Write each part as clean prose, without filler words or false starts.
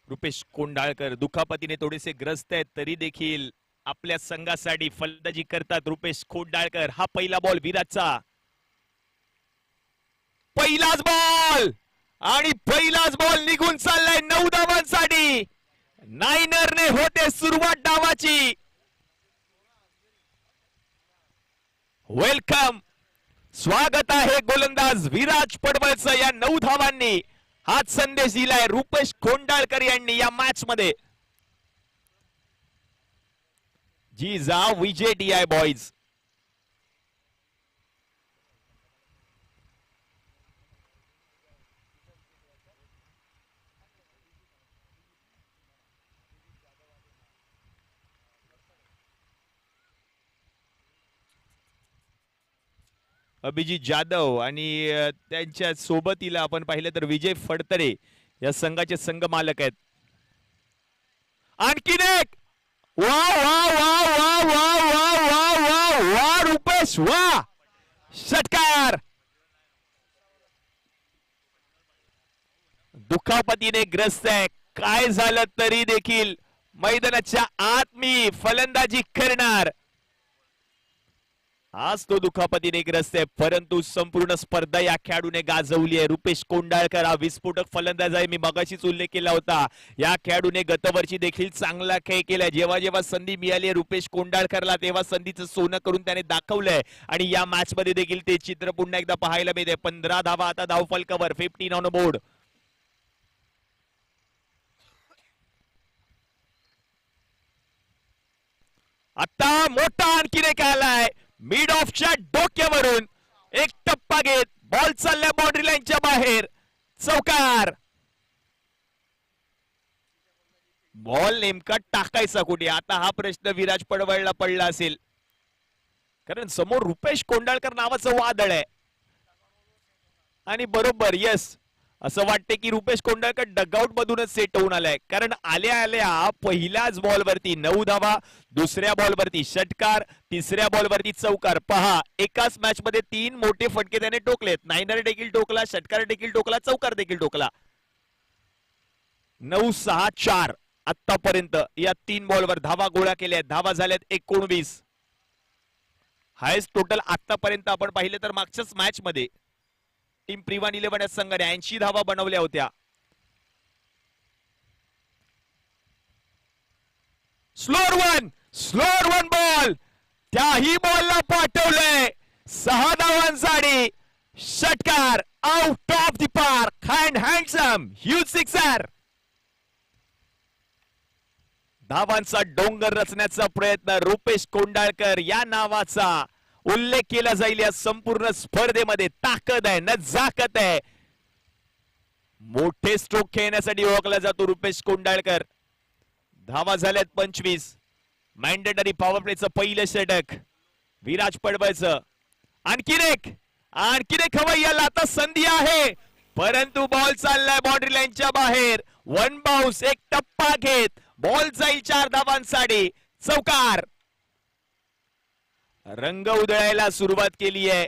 रुपेश कोंडाळकर दुखापतीने थोडेसे ग्रस्त आहेत तरी देखील आपल्या संघासाठी फलंदाजी करतात रुपेश कोंडाळकर. हा पहिला बॉल विराटचा, पहिलाच बॉल आणि पहिलाच बॉल निघून चाललाय 9 धावांसाठी. नायनरने होते सुरुवात डावाची. वेलकम, स्वागत आहे गोलंदाज विराज पडवळचं. या 9 धावांनी हाच संदेश दिलाय रुपेश कोंडाळकर यांनी या मॅच मध्ये. जिजा विजय DI बॉयज. अभिजित जाधव आणि त्यांच्या सोबतीला आपण पाहिलं तर विजय फडतरे या संघाचे संघ मालक आहेत. आणखीन एक, वा वा वा वा वा वा वा वा वा रुपेश वा, षटकार. दुखापतीने ग्रस्त आहे, काय झालं तरी देखील मैदानाच्या आत मी फलंदाजी करणार. आज तो दुखापतीने ग्रस्त आहे परंतु संपूर्ण स्पर्धा या खेळाडूने गाजवली आहे. रुपेश कोंडाळकर हा विस्फोटक फलंदाज आहे. मी मगाशीच उल्लेख केला होता. या खेळाडूने गतवर्षी देखील चांगला खेळ केलाय. जेव्हा जेव्हा संधी मिळाली रुपेश कोंडाळकरला तेव्हा संधीचं सोनं करून त्याने दाखवलंय आणि या मॅच मध्ये देखील ते चित्र पुन्हा एकदा पाहायला मिळते. 15 धावा आता धावफलकावर, 15 ऑन बोर्ड. आता मोठा आणखीन एक आलाय मिड ऑफच्या डोक्यावरून. एक टप्पा घेत बॉल चालल्या बाउंड्री लाईनच्या बाहेर. चौकार. बॉल नेमका टाकायचा कुठे आता हा प्रश्न विराज पडवळला पडला असेल, कारण समोर रुपेश कोंडाळकर नावाचं वादळ आहे. आणि बरोबर यस, असं वाटते की रुपेश कोंडाळकर डगआउट मधूनच सेट होऊन आलाय, कारण आल्या आल्या पहिल्याच बॉल वरती 9 धावा, दुसऱ्या बॉल वरती षटकार, तिसऱ्या बॉल वरती चौकार. पहा, एकाच मॅच मध्ये 3 मोठे फटके त्याने टोकलेत. नायनर देखील टोकला, षटकार देखील टोकला, चौकार देखील टोकला. 9-6-4 आतापर्यंत या 3 बॉलवर धावा गोळा केल्या. धावा झाल्यात 19. हायस्ट टोटल आतापर्यंत आपण पाहिलं तर मागच्याच मॅच मध्ये टीम प्रिवान 11 या संघाने 80 धावा बनवल्या होत्या. स्लोअर वन बॉल, त्याही बॉलला पाठवलंय 6 धावांसाठी. षटकार, out of the park, handsome huge sixer. धावांचा डोंगर रचण्याचा प्रयत्न. रुपेश कोंडाळकर या नावाचा उल्लेख केला जाईल या संपूर्ण स्पर्धेमध्ये. ताकद आहे, नजाकत आहे. मोठे स्ट्रोक खेळण्यासाठी ओळखला जातो रुपेश कोंडाळकर. धावा झाल्यात 25. मॅन्डेटरी पॉवर प्लेचं पहिलं षटक विराज पडवळचं. आणखीन एक हवं याला. आता संधी आहे परंतु बॉल चाललाय बाउंड्री लाईनच्या बाहेर. 1 बाउन्स, एक टप्पा घेत बॉल जाईल 4 धावांसाठी. चौकार. रंग उधळायला सुरुवात केली आहे.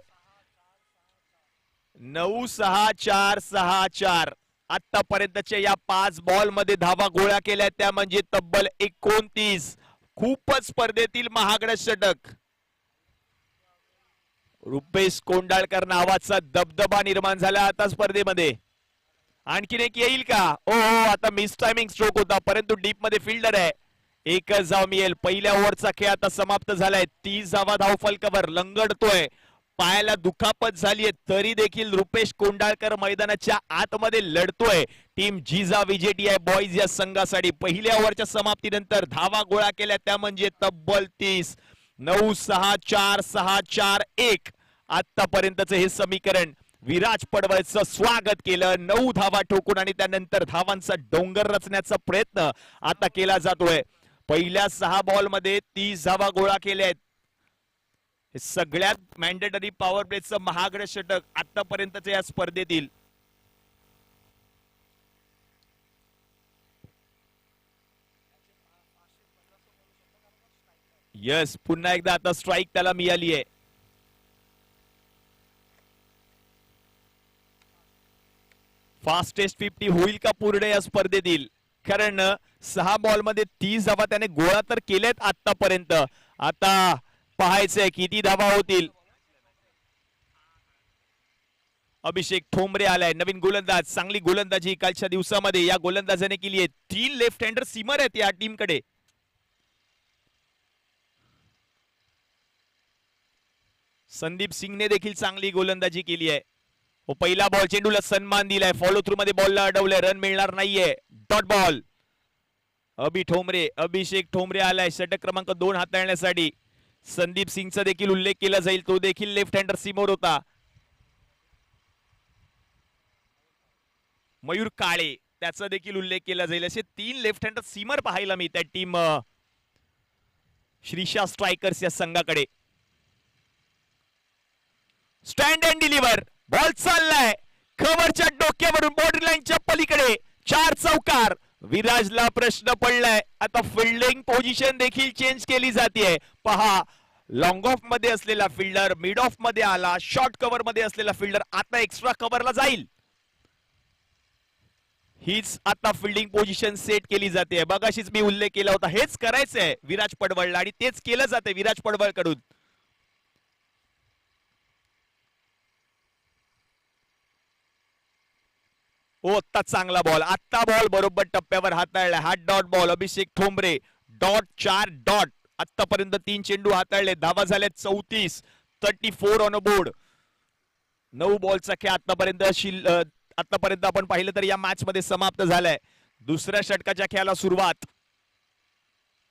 9-6-4-6-4 आतापर्यंतच्या या 5 बॉल मध्ये धावा गोळा केल्या त्या म्हणजे तब्बल 29. खूपच स्पर्धेतील महागडं षटक. रुपेश कोंडाळकर नावाचा दबदबा निर्माण झाला आता स्पर्धेमध्ये. आणखीन एक येईल का? ओ आता मिस टायमिंग स्ट्रोक होता परंतु डीप मध्ये फिल्डर आहे. एकच धाव मिळेल. पहिल्या ओव्हरचा खेळ आता समाप्त झालाय. 30 धावा धावफलकावर लंगडतोय. पायाला दुखापत झालीय तरी देखील रुपेश कोंडाळकर मैदानाच्या आतमध्ये लढतोय. टीम जिजा विजय DI बॉयज या संघासाठी पहिल्या ओव्हरच्या समाप्तीनंतर धावा गोळा केल्या त्या म्हणजे तब्बल 30. 9-6-4-6-4-1 आतापर्यंतचं हे समीकरण. विराज पडवळचं स्वागत केलं 9 धावा ठोकून आणि त्यानंतर धावांचा डोंगर रचण्याचा प्रयत्न आता केला जातोय. पहिल्या 6 बॉल मध्ये 30 धावा गोळा केल्या आहेत. हे सगळ्यात मॅन्डेटरी पॉवर प्लेचं महागडं षटक आतापर्यंतच्या या स्पर्धेतील. यस, पुन्हा एकदा आता स्ट्राइक त्याला मिळाली आहे. फास्टेस्ट 50 होईल का पूर्ण या स्पर्धेतील? कारण 6 बॉल मध्ये 30 धावा त्याने गोळा तर केल्यात आतापर्यंत. आता पाहायचंय किती धावा होतील. अभिषेक ठोंबरे आलाय नवीन गोलंदाज. चांगली गोलंदाजी कालच्या दिवसामध्ये या गोलंदाजाने केली आहे. 3 लेफ्ट हँडर सीमर आहेत या टीमकडे. संदीप सिंगने देखील चांगली गोलंदाजी केली आहे. पहिला बॉल चेंडूला सन्मान दिलाय. फॉलो थ्रू मध्ये बॉलला अडवलंय. रन मिळणार नाहीये. Dot ball. अभिषेक ठोंबरे आलाय षटक क्रमांक 2 हाताळण्यासाठी. संदीप सिंगचा देखील उल्लेख केला जाईल. तो देखील लेफ्ट हँडर सीमर होता. मयूर काळे त्याचा देखील उल्लेख केला जाईल. असे 3 लेफ्ट हँडर सीमर पाहायला मिळतात टीम श्रीशा स्ट्रायकर्स या संघाकडे. Stand and deliver. बॉल चाललाय कव्हरच्या डोक्यावरून बॉर्डर लाईनच्या पलीकडे. 4 चौकार. विराजला प्रश्न पडलाय. आता फिल्डिंग पोझिशन देखील चेंज केली जाते. पहा लॉंग ऑफ मध्ये असलेला फिल्डर मिड ऑफ मध्ये आला. शॉर्ट कव्हर मध्ये असलेला फिल्डर आता एक्स्ट्रा कव्हरला जाईल. हीच आता फिल्डिंग पोझिशन सेट केली जाते. बघाशीच मी उल्लेख केला होता. हेच करायचंय विराज पडवळला आणि तेच केलं जाते विराज पडवळ कडून. आत्ता चांगला बॉल. आत्ता बॉल बरोबर टप्प्यावर हाताळला. हा डॉट बॉल. अभिषेक ठोंबरे डॉट 4 डॉट. आतापर्यंत 3 चेंडू हाताळले. धावा झाल्या 34. 34 ऑन बोर्ड. 9 बॉलचा खेळ आतापर्यंत आपण पाहिलं तर या मॅच मध्ये समाप्त झालाय. दुसऱ्या षटकाच्या खेळाला सुरुवात.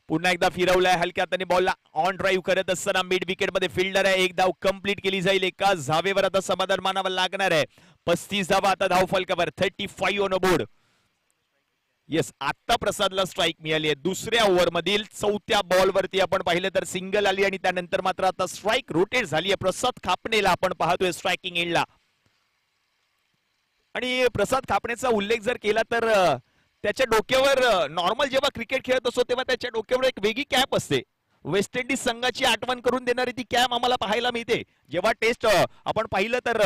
पुन्हा एकदा फिरवलाय हलक्या हाताने बॉलला ऑन ड्राईव्ह करत असताना मिड विकेट मध्ये फिल्डर आहे. एक धाव कंप्लीट केली जाईल. एका धावेवर आता समाधान मानावं लागणार आहे. 35 धावा आता धाव फलकावर. 35 ऑन बोर्ड. येस आता प्रसादला स्ट्राईक मिळाली आहे. दुसऱ्या ओव्हर मधील 4थ्या बॉल वरती आपण पाहिलं तर सिंगल आली आणि त्यानंतर मात्र आता स्ट्राईक रोटेट झाली आहे. प्रसाद खापणेला आपण पाहतोय स्ट्रायकिंग एंडला. आणि प्रसाद खापणेचा उल्लेख जर केला तर त्याच्या डोक्यावर नॉर्मल जेव्हा क्रिकेट खेळत असतो तेव्हा त्याच्या डोक्यावर एक वेगळी कॅप असते. वेस्ट इंडिज संघाची आठवण करून देणारी ती कॅप आम्हाला पाहायला मिळते. जेव्हा टेस्ट आपण पाहिलं तर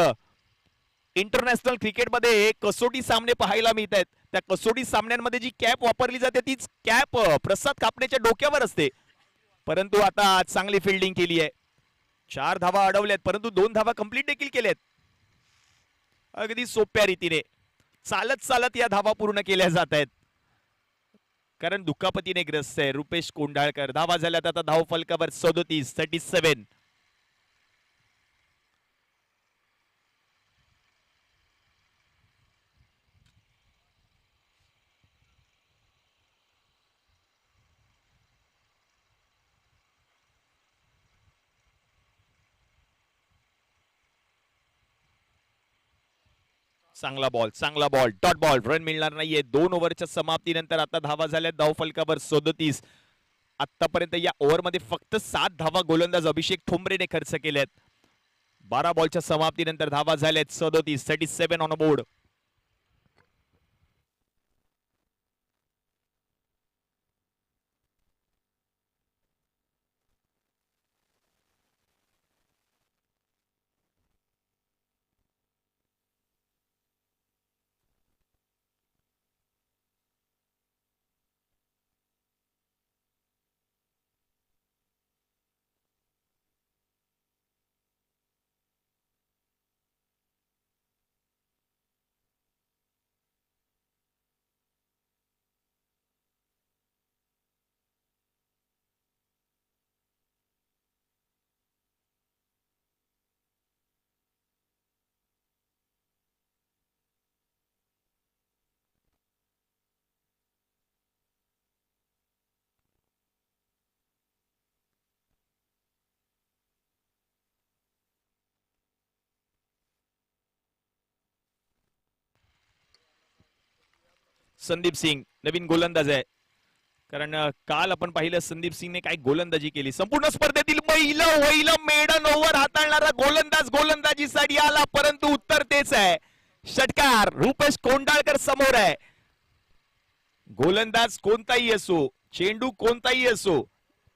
इंटरनॅशनल क्रिकेटमध्ये कसोटी सामने पाहायला मिळत आहेत. त्या कसोटी सामन्यांमध्ये जी कॅप वापरली जाते तीच कॅप प्रसाद खापणेच्या डोक्यावर असते. परंतु आता चांगली फिल्डिंग केली आहे. 4 धावा अडवल्यात परंतु 2 धावा कंप्लीट देखील केल्यात. अगदी सोप्या रीतीने चालत चालत या धावा पूर्ण केल्या जात आहेत. कारण दुखापतीने ग्रस्त आहे रुपेश कोंडाळकर. धावा झाल्यात आता धाव फलकावर 37. 37. चांगला बॉल डॉट बॉल. रन मिळणार नाहीये. 2 ओव्हरच्या समाप्तीनंतर आता धावा झाल्या धाव फलकावर 37. आतापर्यंत या ओव्हर मध्ये फक्त 7 धावा गोलंदाज अभिषेक ठोंबरेने खर्च केल्यात. 12 बॉलच्या समाप्तीनंतर धावा झाल्यात 37. 37 ऑन बोर्ड. संदीप सिंग नवीन गोलंदाज आहे. कारण काल आपण पाहिलं संदीप सिंगने काय गोलंदाजी केली. संपूर्ण स्पर्धेतील पहिलं मेडन ओव्हर हाताळणारा गोलंदाज गोलंदाजीसाठी आला. परंतु उत्तर तेच आहे. षटकार रुपेश कोंडाळकर समोर आहे. गोलंदाज कोणताही असो चेंडू कोणताही असो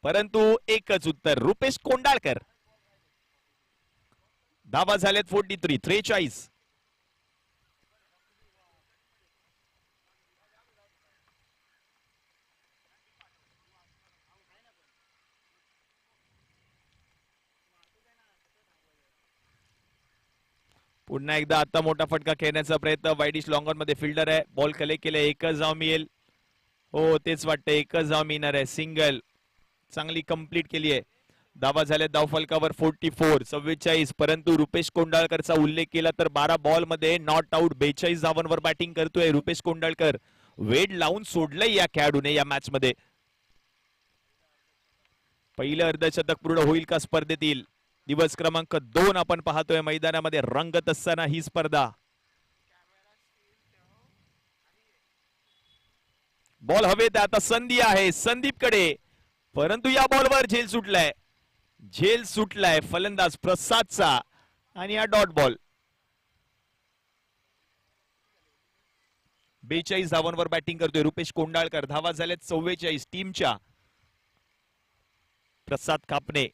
परंतु एकच उत्तर रुपेश कोंडाळकर. धावा झाल्यात 43. 43. पुन्हा एकदा आता मोठा फटका खेळण्याचा प्रयत्न. वाईडिश लॉंग ऑन मध्ये फिल्डर आहे. बॉल कलेक्ट केले. एकच धाव मिळेल. हो तेच वाटतं, एकच धाव मिळणार आहे. सिंगल चांगली कंप्लीट केली आहे. धावा झाल्या धाव फलकावर 44 परंतु रुपेश कोंडाळकरचा उल्लेख केला तर 12 बॉल मध्ये नॉट आउट 42 धावांवर बॅटिंग करतोय रुपेश कोंडाळकर. वेड लावून सोडलंय या खेळाडूने या मॅच मध्ये. पहिलं अर्धशतक पूर्ण होईल का स्पर्धेतील? दिवस क्रमांक 2 आपण पाहतोय मैदानामध्ये रंगत असताना ही स्पर्धा. बॉल हवेत, आता संधी आहे संदीप कडे, परंतु या बॉलवर झेल सुटलाय. झेल सुटलाय फलंदाज प्रसादचा आणि हा डॉट बॉल. 42 धावांवर बॅटिंग करतोय रुपेश कोंडाळकर. धावा झाल्यात 44 टीमच्या. प्रसाद कापणे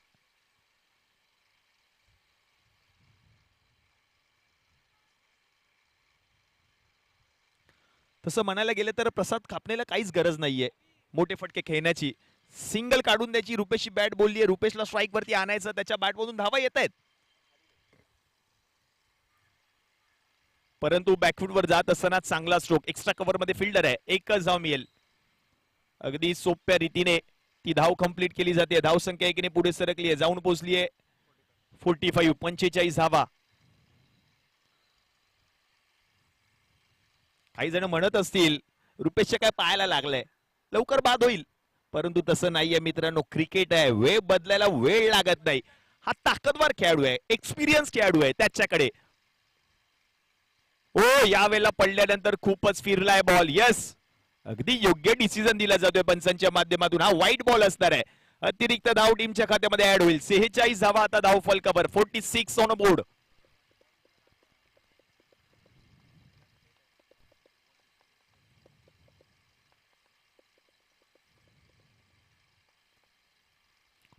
तसं म्हणायला गेलं तर प्रसाद कापणेला काहीच गरज नाहीये मोठे फटके खेळण्याची. सिंगल काढून द्यायची. रुपेशची बॅट बोललीये, रुपेशला स्ट्राईक वरती आणायचं, त्याच्या बॅट मधून धावा येत आहेत. परंतु बॅकफूट वर जात असताना चांगला स्ट्रोक. एक्स्ट्रा कव्हर मध्ये फिल्डर आहे. एकच धाव मिळेल. अगदी सोप्या रीतीने ती धाव कंप्लीट केली जाते. धाव संख्या एकीने पुढे सरकली आहे, जाऊन पोहोचली आहे 45 धावा. काही जण म्हणत असतील रुपेशच्या काय पायाला लागलंय, लवकर बाद होईल, परंतु तसं नाहीये मित्रांनो. क्रिकेट आहे, वेळ बदलायला वेळ लागत नाही. हा ताकदवार खेळाडू आहे, एक्सपिरियन्स खेळाडू आहे त्याच्याकडे. ओ यावेळेला पडल्यानंतर खूपच फिरलाय बॉल. यस, अगदी योग्य डिसिजन दिला जातोय पंचांच्या माध्यमातून. हा वाईट बॉल असणार आहे. अतिरिक्त धाव टीमच्या खात्यामध्ये ऍड होईल. 46 धावा आता धाव फलकावर. 46 ऑन बोर्ड.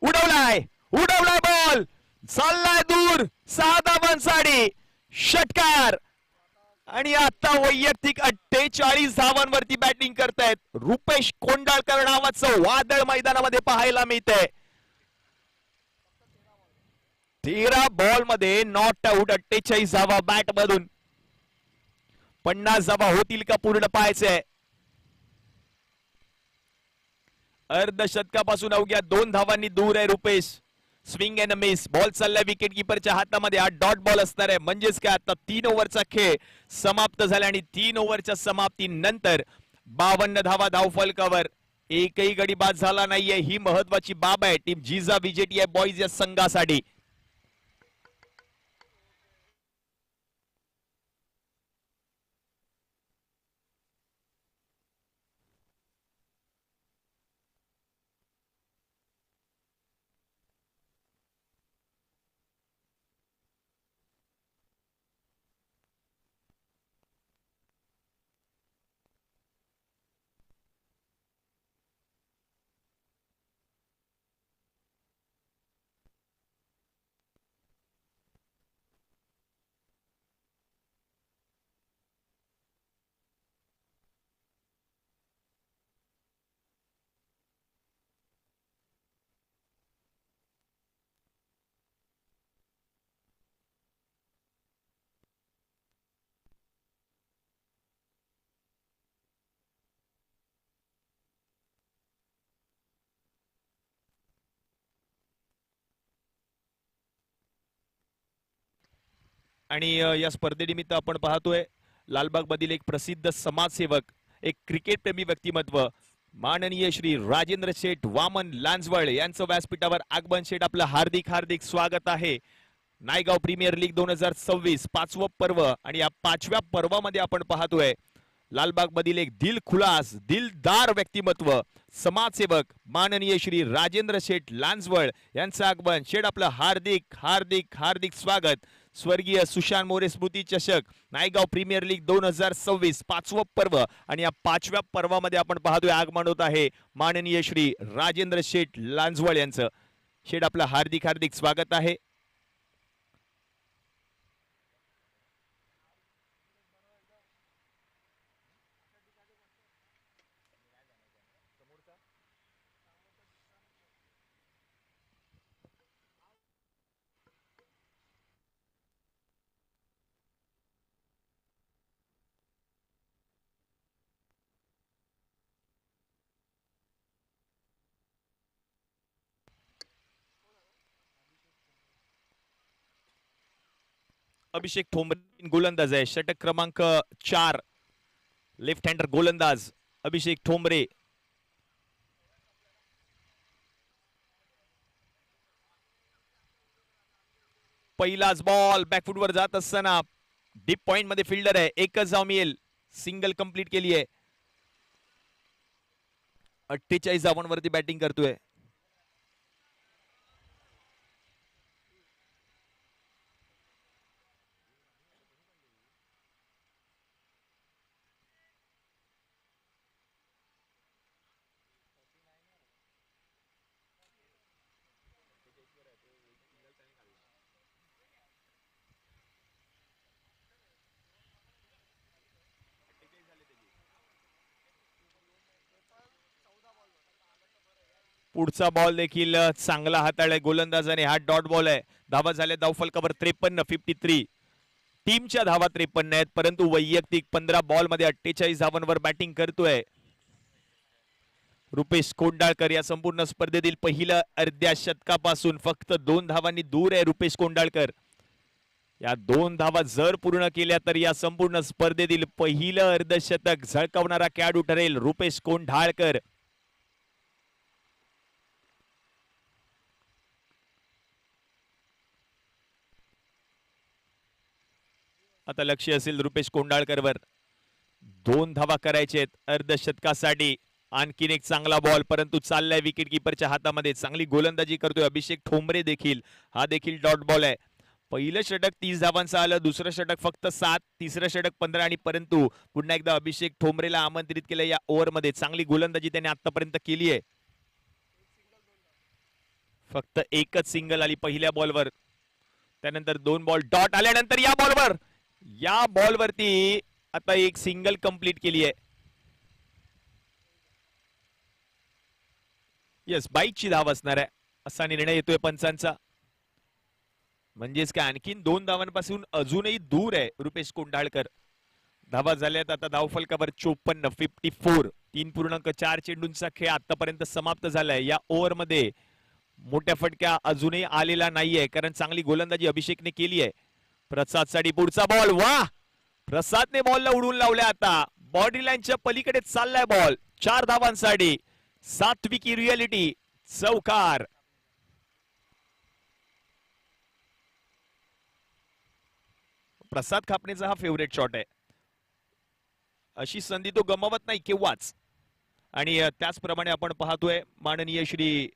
उडवलाय उडवलाय बॉल, चाललाय दूर. 6 धावांसाठी षटकार. आणि आता वैयक्तिक 48 धावांवरती बॅटिंग करतायत रुपेश कोंडाळकर नावाचं वादळ मैदानामध्ये पाहायला मिळतंय. 13 बॉल मध्ये नॉट आउट. 48 धावा बॅट मधून. 50 धावा होतील का पूर्ण पाहायचंय. अर्धशतकापासून अवघ्या 2 धावांनी दूर आहे Rupesh. Swing and miss. Ball चाललाय विकेट किपरच्या हातामध्ये. हा डॉट बॉल असणार आहे. म्हणजेच काय, आता 3 ओव्हरचा खेळ समाप्त झाला आणि 3 ओव्हरच्या समाप्तीनंतर 52 धावा धाव फलकावर. एकही गडी बाद झाला नाहीये, ही महत्वाची बाब आहे टीम जिजा विजेटी बॉईज या संघासाठी. आणि या स्पर्धेनिमित्त आपण पाहतोय लालबाग मधील एक प्रसिद्ध समाजसेवक, एक क्रिकेट प्रेमी व्यक्तिमत्व माननीय श्री राजेंद्र शेठ वामन लांजवळ यांचं व्यासपीठावर आगमन. शेठ आपलं हार्दिक हार्दिक स्वागत आहे. नायगाव प्रीमियर लीग 2026 5वं पर्व. आणि या 5व्या पर्वामध्ये आपण पाहतोय लालबाग मधील एक दिलखुलास दिलदार व्यक्तिमत्व समाजसेवक माननीय श्री राजेंद्र शेठ लांजवळ यांचं आगमन. शेठ आपलं हार्दिक हार्दिक हार्दिक स्वागत. स्वर्गीय सुशांत मोरे स्मृती चषक नायगाव प्रीमियर लीग 2026 5वं पर्व. आणि या 5व्या पर्वामध्ये आपण पाहतोय आगमन होत आहे माननीय श्री राजेंद्र शेठ लांजवळ यांचं. शेठ आपलं हार्दिक हार्दिक स्वागत आहे. अभिषेक ठोंबरे गोलंदाज आहे. षटक क्रमांक 4, लेफ्ट हँडर गोलंदाज अभिषेक ठोंबरे. पहिलाच बॉल बॅकफुटवर जात असताना डीप पॉइंट मध्ये फिल्डर आहे. एकच धाव मिळेल. सिंगल कंप्लीट केली आहे. 48 धावांवरती बॅटिंग करतोय. पुढचा बॉल देखील चांगला हाताळलाय गोलंदाजाने. हा डॉट बॉल आहे. धावा झाल्या धावफलकावर 53, 53. टीमच्या धावा 53 आहेत, परंतु वैयक्तिक 15 बॉल मध्ये 48 धावांवर बॅटिंग करतोय रुपेश कोंडाळकर. या संपूर्ण स्पर्धेतील पहिल्या अर्ध्या शतकापासून फक्त 2 धावांनी दूर आहे रुपेश कोंडाळकर. या 2 धावा जर पूर्ण केल्या तर या संपूर्ण स्पर्धेतील पहिलं अर्धशतक झळकावणारा खेळाडू ठरेल रुपेश कोंडाळकर. आता लक्ष असेल रुपेश कोंडाळकरवर. 2 धावा करायचे आहेत अर्धशतकासाठी. आणखीन एक चांगला बॉल, परंतु चाललाय विकेट किपरच्या हातामध्ये. चांगली गोलंदाजी करतोय अभिषेक ठोंबरे देखील. हा देखील डॉट बॉल आहे. पहिलं षटक 30 धावांचं आलं, दुसरं षटक फक्त 7, तिसरं षटक 15 आणि परंतु पुन्हा एकदा अभिषेक ठोंबरेला आमंत्रित केलं या ओव्हरमध्ये. चांगली गोलंदाजी त्याने आतापर्यंत केली आहे. फक्त एकच सिंगल आली पहिल्या बॉलवर. त्यानंतर 2 बॉल डॉट आल्यानंतर या बॉलवरती आता एक सिंगल कंप्लीट केली आहे. यस, 22ची धाव असणार आहे असा निर्णय येतोय पंचांचा. म्हणजेच काय आणखीन 2 धावांपासून अजूनही दूर आहे रुपेश कोंडाळकर. धावा झाल्यात आता धावफलकावर 54, 54. 3.4 चेंडूंचा खेळ आतापर्यंत समाप्त झालाय. या ओव्हरमध्ये मोठ्या फटक्या अजूनही आलेला नाहीये, कारण चांगली गोलंदाजी अभिषेकने केली आहे. प्रसाद साठी पुढचा बॉल. वा, प्रसादने बॉलला उडवून लावल्या. आता बॉडी लाईनच्या पलीकडे चाललाय बॉल. 4 धावांसाठी. सात्विकी रिअलिटी चौकार. प्रसाद खापणेचा हा फेवरेट शॉट आहे. अशी संधी तो गमावत नाही केव्हाच. आणि त्याचप्रमाणे आपण पाहतोय माननीय श्री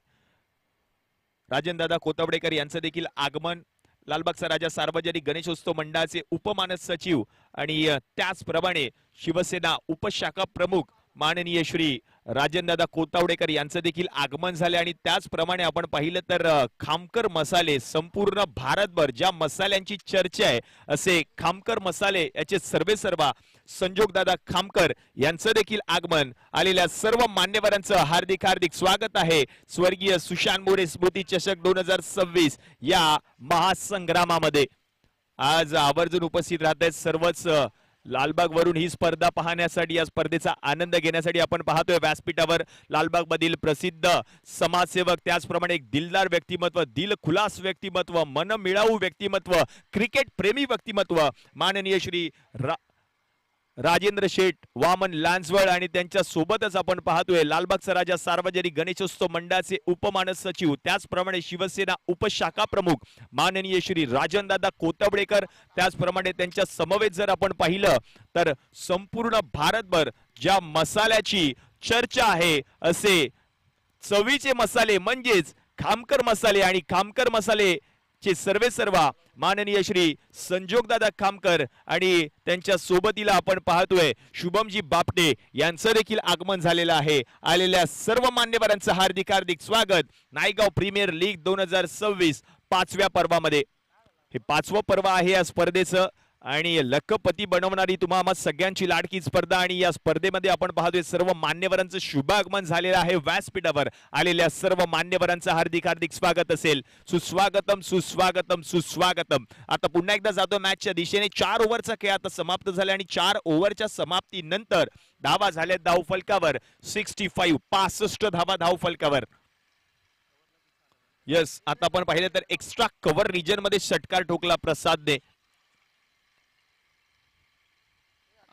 राजनदादा कोतावडेकर यांचं देखील आगमन. लालबागचा राजा सार्वजनिक गणेशोत्सव मंडळाचे उपमानस सचिव आणि त्याचप्रमाणे शिवसेना उपशाखा प्रमुख माननीय श्री राजनदादा कोतावडेकर यांचं देखील आगमन झाले. आणि त्याचप्रमाणे आपण पाहिलं तर खामकर मसाले, संपूर्ण भारतभर ज्या मसाल्यांची चर्चा आहे असे खामकर मसाले याचे सर्वेसर्वा संजोगदादा खामकर यांचं देखील आगमन. आलेल्या सर्व मान्यवरांचं हार्दिक हार्दिक स्वागत आहे स्वर्गीय सुशांत मोरे स्मृती चषक 2026 या महासंग्रामामध्ये. आज आवर्जून उपस्थित राहत आहेत सर्वच लालबाग वरून ही स्पर्धा पाहण्यासाठी, या स्पर्धेचा आनंद घेण्यासाठी. आपण पाहतोय व्यासपीठावर लालबाग मधील प्रसिद्ध समाजसेवक, त्याचप्रमाणे एक दिलदार व्यक्तिमत्व, दिलखुलास व्यक्तिमत्व, मनमिळाऊ व्यक्तिमत्व, क्रिकेट प्रेमी व्यक्तिमत्व माननीय श्री राजेंद्र शेठ वामन लांजवळ. आणि त्यांच्या सोबतच आपण पाहतोय लालबागचा राजा सार्वजनिक गणेशोत्सव मंडळाचे उपमानस सचिव, त्याचप्रमाणे शिवसेना उपशाखा प्रमुख माननीय श्री राजनदादा कोतावडेकर. त्याचप्रमाणे त्यांच्या समवेत जर आपण पाहिलं तर संपूर्ण भारतभर ज्या मसाल्याची चर्चा आहे असे चवीचे मसाले म्हणजेच खामकर मसाले. आणि खामकर मसाले चे सर्वेसर्वा माननीय श्री संजोगदादा खामकर आणि त्यांच्या सोबतीला आपण पाहतोय शुभमजी बापटे यांचं देखील आगमन झालेलं आहे. आलेल्या सर्व मान्यवरांचं हार्दिक हार्दिक स्वागत नायगाव प्रीमियर लीग 2026 5व्या पर्वामध्ये. हे 5वं पर्व आहे या स्पर्धेचं आणि लखपती बनवणारी तुम्हा सगळ्यांची लाडकी स्पर्धा. आणि या स्पर्धेमध्ये आपण पाहतोय सर्व मान्यवरांचं शुभागमन झालेलं आहे. व्यासपीठावर आलेल्या सर्व मान्यवरांचं हार्दिक हार्दिक स्वागत असेल. सुस्वागतम सुस्वागतम सुस्वागतम. आता पुन्हा एकदा जातो मॅचच्या दिशेने. 4 ओव्हरचा खेळ आता समाप्त झाला आणि 4 ओव्हरच्या समाप्तीनंतर धावा झाल्या धावफलकावर 65 धावा धावफलकावर. यस, आता आपण पाहिलं तर एक्स्ट्रा कव्हर रिजन मध्ये षटकार ठोकला प्रसादने.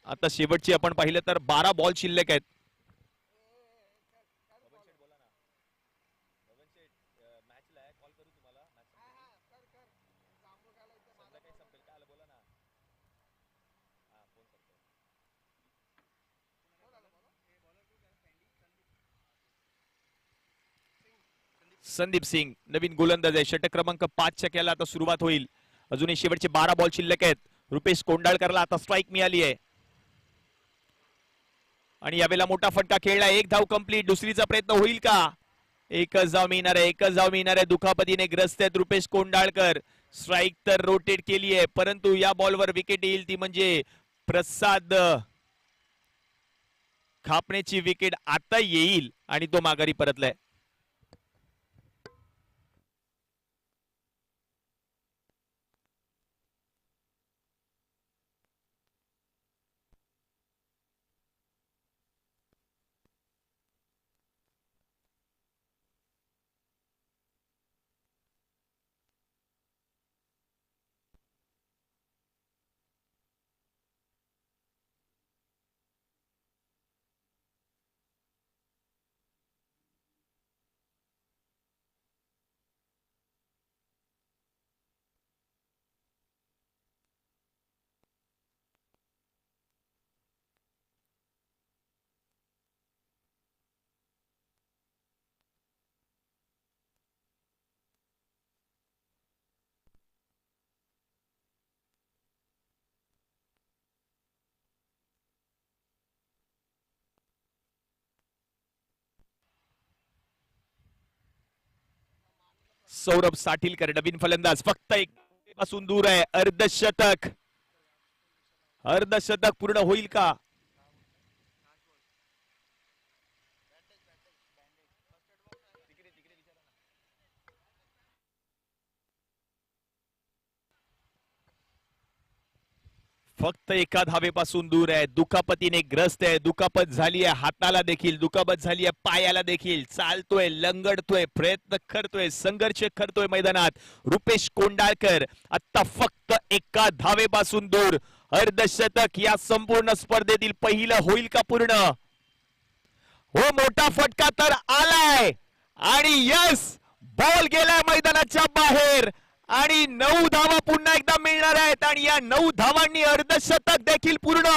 आता शेवटची आपण पाहिलं तर 12 बॉल शिल्लक आहेत. संदीप सिंग नवीन गोलंदाज आहे. षटक क्रमांक 5 च्या खेळाला आता सुरुवात होईल. अजूनही शेवटचे 12 बॉल शिल्लक आहेत. रुपेश कोंडाळकरला आता स्ट्राईक मिळाली आहे आणि यावेळेला मोठा फटका खेळला. एक धाव कंप्लीट. दुसरीचा प्रयत्न होईल का? एकच धाव मिळणार आहे. एकच धाव मिळणार आहे. दुखापतीने ग्रस्त आहेत रुपेश कोंडाळकर. स्ट्राईक तर रोटेट केली आहे परंतु या बॉलवर विकेट येईल ती म्हणजे प्रसाद खापणेची विकेट आता येईल आणि तो माघारी परतलाय. सौरभ साठीलकर नवीन फलंदाज. फक्त एक पासून दूर आहे. अर्धशतक. अर्धशतक पूर्ण होईल का? फक्त एका धावेपासून दूर आहे. दुखापतीने ग्रस्त आहे. दुखापत झाली आहे हाताला देखील, दुखापत झाली आहे पायाला देखील. चालतोय, लंगडतोय, प्रयत्न करतोय, संघर्ष करतोय मैदानात. रुपेश कोंडाळकर आता फक्त एका धावेपासून दूर. अर्धशतक या संपूर्ण स्पर्धेतील पहिलं होईल का पूर्ण? हो, मोठा फटका तर आलाय आणि यस, बॉल गेलाय मैदानाच्या बाहेर आणि 9 धावा पुन्हा एकदा मिळणार आहेत आणि या 9 धावांनी अर्धशतक देखील पूर्ण.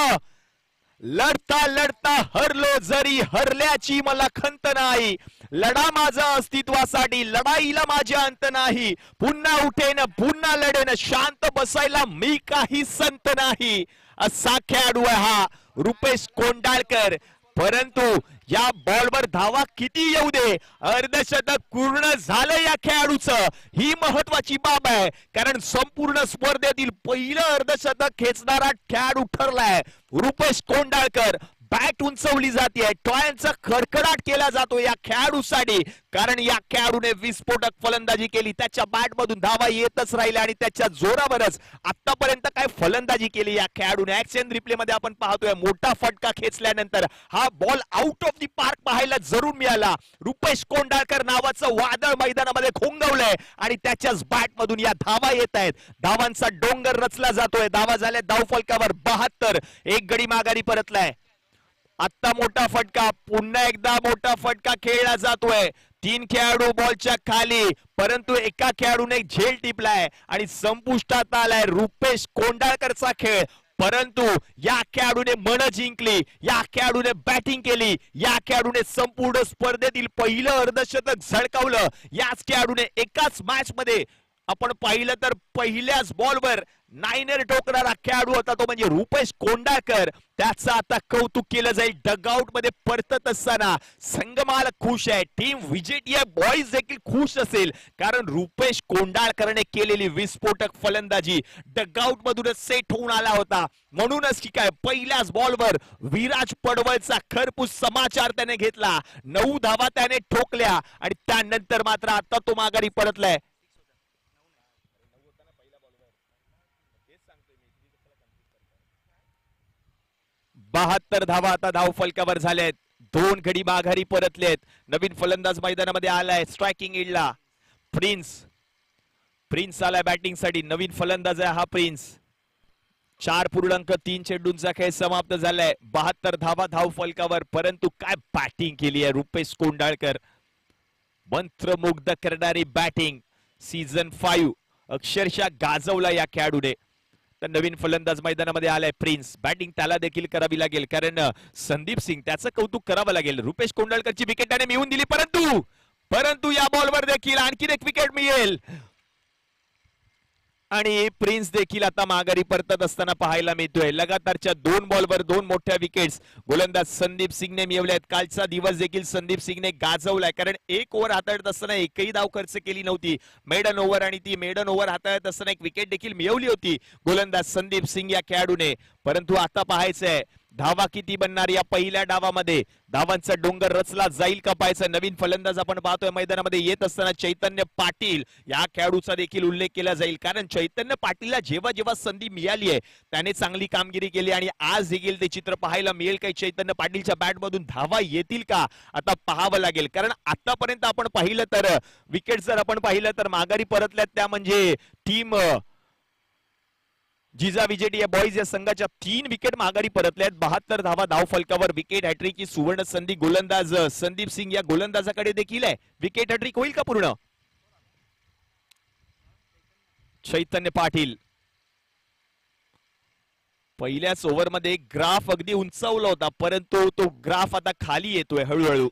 लढता लढता हरलो, जरी हरल्याची मला खंत नाही. लढा माझा अस्तित्वासाठी, लढाईला माझ्या अंत नाही. पुन्हा उठेन, पुन्हा लढेन, शांत बसायला मी काही संत नाही. असा खेळाडू आहे हा रुपेश कोंडाळकर. परंतु या बॉलवर धावा किती येऊ दे, अर्धशतक पूर्ण झालं या खेळाडूचं. ही महत्वाची बाब आहे कारण संपूर्ण स्पर्धेतील पहिलं अर्धशतक खेचणारा खेळाडू ठरलाय रुपेश कोंडाळकर. बॅट उंचवली जाते, टाळ्यांचा खडखडाट केला जातो या खेळाडूसाठी कारण या खेळाडूने विस्फोटक फलंदाजी केली. त्याच्या बॅट मधून धावा येतच राहिल्या आणि त्याच्या जोरावरच आतापर्यंत काय फलंदाजी केली या खेळाडूने. ऍक्शन रिप्ले मध्ये आपण पाहतोय मोठा फटका खेचल्यानंतर हा ball out of the park पाहायला जरूर मिळाला. रुपेश कोंडाळकर नावाचं वादळ मैदानामध्ये खोंगवलंय आणि त्याच्याच बॅट मधून या धावा येत आहेत. धावांचा डोंगर रचला जातोय. धावा झाल्या धावफलकावर 72. एक गडी माघारी परतलाय. आता मोठा फटका, पुन्हा एकदा मोठा फटका खेळला जातोय. 3 खेळाडू बॉलच्या खाली परंतु एका खेळाडूने झेल टिपलाय आणि संपुष्टात आलाय रुपेश कोंडाळकरचा खेळ. परंतु या खेळाडूने मन जिंकली, या खेळाडूने बॅटिंग केली, या खेळाडूने संपूर्ण स्पर्धेतील पहिलं अर्धशतक झळकावलं. याच खेळाडूने एकाच मॅच मध्ये आपण पाहिलं तर पहिल्याच बॉलवर नायनर ठोकणारा खेळाडू होता तो म्हणजे रुपेश कोंडाळकर. त्याचं आता कौतुक केलं जाईल. डगआउट मध्ये परतत असताना संगमाल खुश आहे, टीम विजेटिया बॉईज देखील खुश असेल कारण रुपेश कोंडाळकरने केलेली विस्फोटक फलंदाजी डगआउट मधूनच सेट होऊन आला होता. म्हणूनच की काय पहिल्याच बॉलवर विराज पडवळचा खरपूस समाचार त्याने घेतला. 9 धावा त्याने ठोकल्या आणि त्यानंतर मात्र आता तो माघारी परतलाय. 72 धावा आता धावफलकावर झाल्यात. 2 गडी माघारी परतलेत. नवीन फलंदाज मैदानामध्ये आलाय स्ट्रायकिंग एंडला. प्रिन्स आलाय बॅटिंग साठी. नवीन फलंदाज आहे हा प्रिन्स. 4.3 चेंडूंचा खेळ समाप्त झालाय. 72 धावा धाव फलकावर. परंतु काय बॅटिंग केली आहे रुपेश कोंडाळकर. मंत्रमुग्ध करणारी बॅटिंग. सीझन 5 अक्षरशः गाजवला या खेळाडूने. तर नवीन फलंदाज मैदानामध्ये आलाय प्रिन्स. बॅटिंग त्याला देखील करावी लागेल, कारण संदीप सिंग त्याचं कौतुक करावं लागेल. रुपेश कोंडाळकरची विकेट त्याने मिळवून दिली, परंतु परंतु या बॉलवर देखील आणखी एक विकेट मिळेल आणि प्रिन्स देखील आता माघारी परतत असताना पाहायला मिळतोय. लगातारच्या 2 बॉलवर 2 मोठ्या विकेट्स गोलंदाज संदीप सिंगने मिळवल्यात. कालचा दिवस देखील संदीप सिंगने गाजवलाय, कारण 1 ओव्हर हाताळत असताना एकही धाव खर्च केली नव्हती. मेडन ओव्हर आणि ती मेडन ओव्हर हाताळत असताना एक विकेट देखील मिळवली होती गोलंदाज संदीप सिंग या खेळाडूने. परंतु आता पाहायचंय धावा किती बनणार या पहिल्या डावामध्ये. धावांचा डोंगर रचला जाईल का पाहायचं. नवीन फलंदाज आपण पाहतोय मैदानामध्ये येत असताना चैतन्य पाटील या खेळाडूचा देखील उल्लेख केला जाईल, कारण चैतन्य पाटीलला जेव्हा जेव्हा संधी मिळाली आहे त्याने चांगली कामगिरी केली आणि आज देखील ते चित्र पाहायला मिळेल. काही चैतन्य पाटीलच्या बॅट मधून धावा येतील का आता पाहावं लागेल, कारण आतापर्यंत आपण पाहिलं तर विकेट जर आपण पाहिलं तर माघारी परतल्यात त्या म्हणजे टीम जिजा विजेटी या बॉईज या संघाच्या 3 विकेट माघारी परतल्यात. 72 धावा धाव फलकावर. विकेट हॅट्रिकची सुवर्ण संधी गोलंदाज संदीप सिंग या गोलंदाजाकडे देखील आहे. विकेट हॅट्रिक होईल का पूर्ण. चैतन्य पाटील पहिल्याच ओव्हरमध्ये ग्राफ अगदी उंचावला होता, परंतु तो ग्राफ आता खाली येतोय हळूहळू.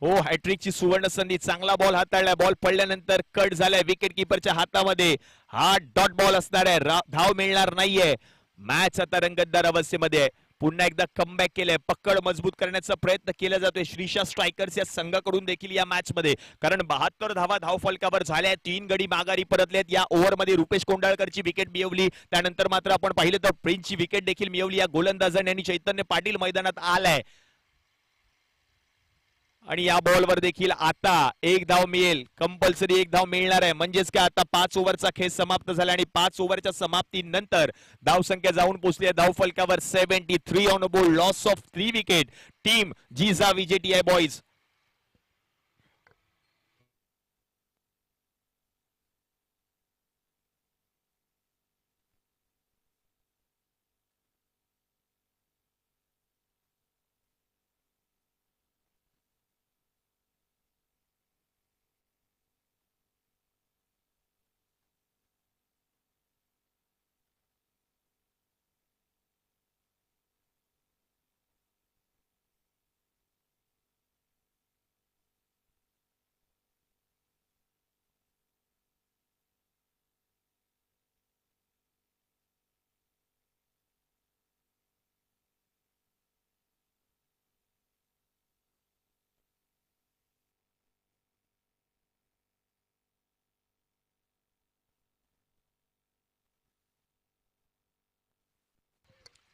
हो, हॅट्रिकची सुवर्ण संधी. चांगला बॉल हाताळलाय. बॉल पडल्यानंतर कट झालाय विकेट किपरच्या हातामध्ये. हा डॉट बॉल असणार आहे. धाव मिळणार नाहीये. मॅच आता रंगतदार अवस्थेमध्ये आहे. पुन्हा एकदा कमबॅक केलंय. पकड मजबूत करण्याचा प्रयत्न केला जातोय श्रीशा स्ट्रायकर्स या संघाकडून देखील या मॅच मध्ये, कारण 72 धावा धाव फलकावर झाल्या. 3 गडी माघारी परतलेत. या ओव्हरमध्ये रुपेश कोंडाळकरची विकेट मिळवली. त्यानंतर मात्र आपण पाहिलं तर प्रिन्सची विकेट देखील मिळवली या गोलंदाजाने आणि चैतन्य पाटील मैदानात आलाय. आणि या बॉलवर देखील आता 1 धाव मिळेल. कंपल्सरी 1 धाव मिळणार आहे. म्हणजेच काय आता 5 ओव्हरचा खेळ समाप्त झाला आणि 5 ओव्हरच्या समाप्तीनंतर धाव संख्या जाऊन पोहोचली आहे धाव फलकावर 73 on a board. Loss of 3 wicket. Team जिजा विजेटी बॉईज.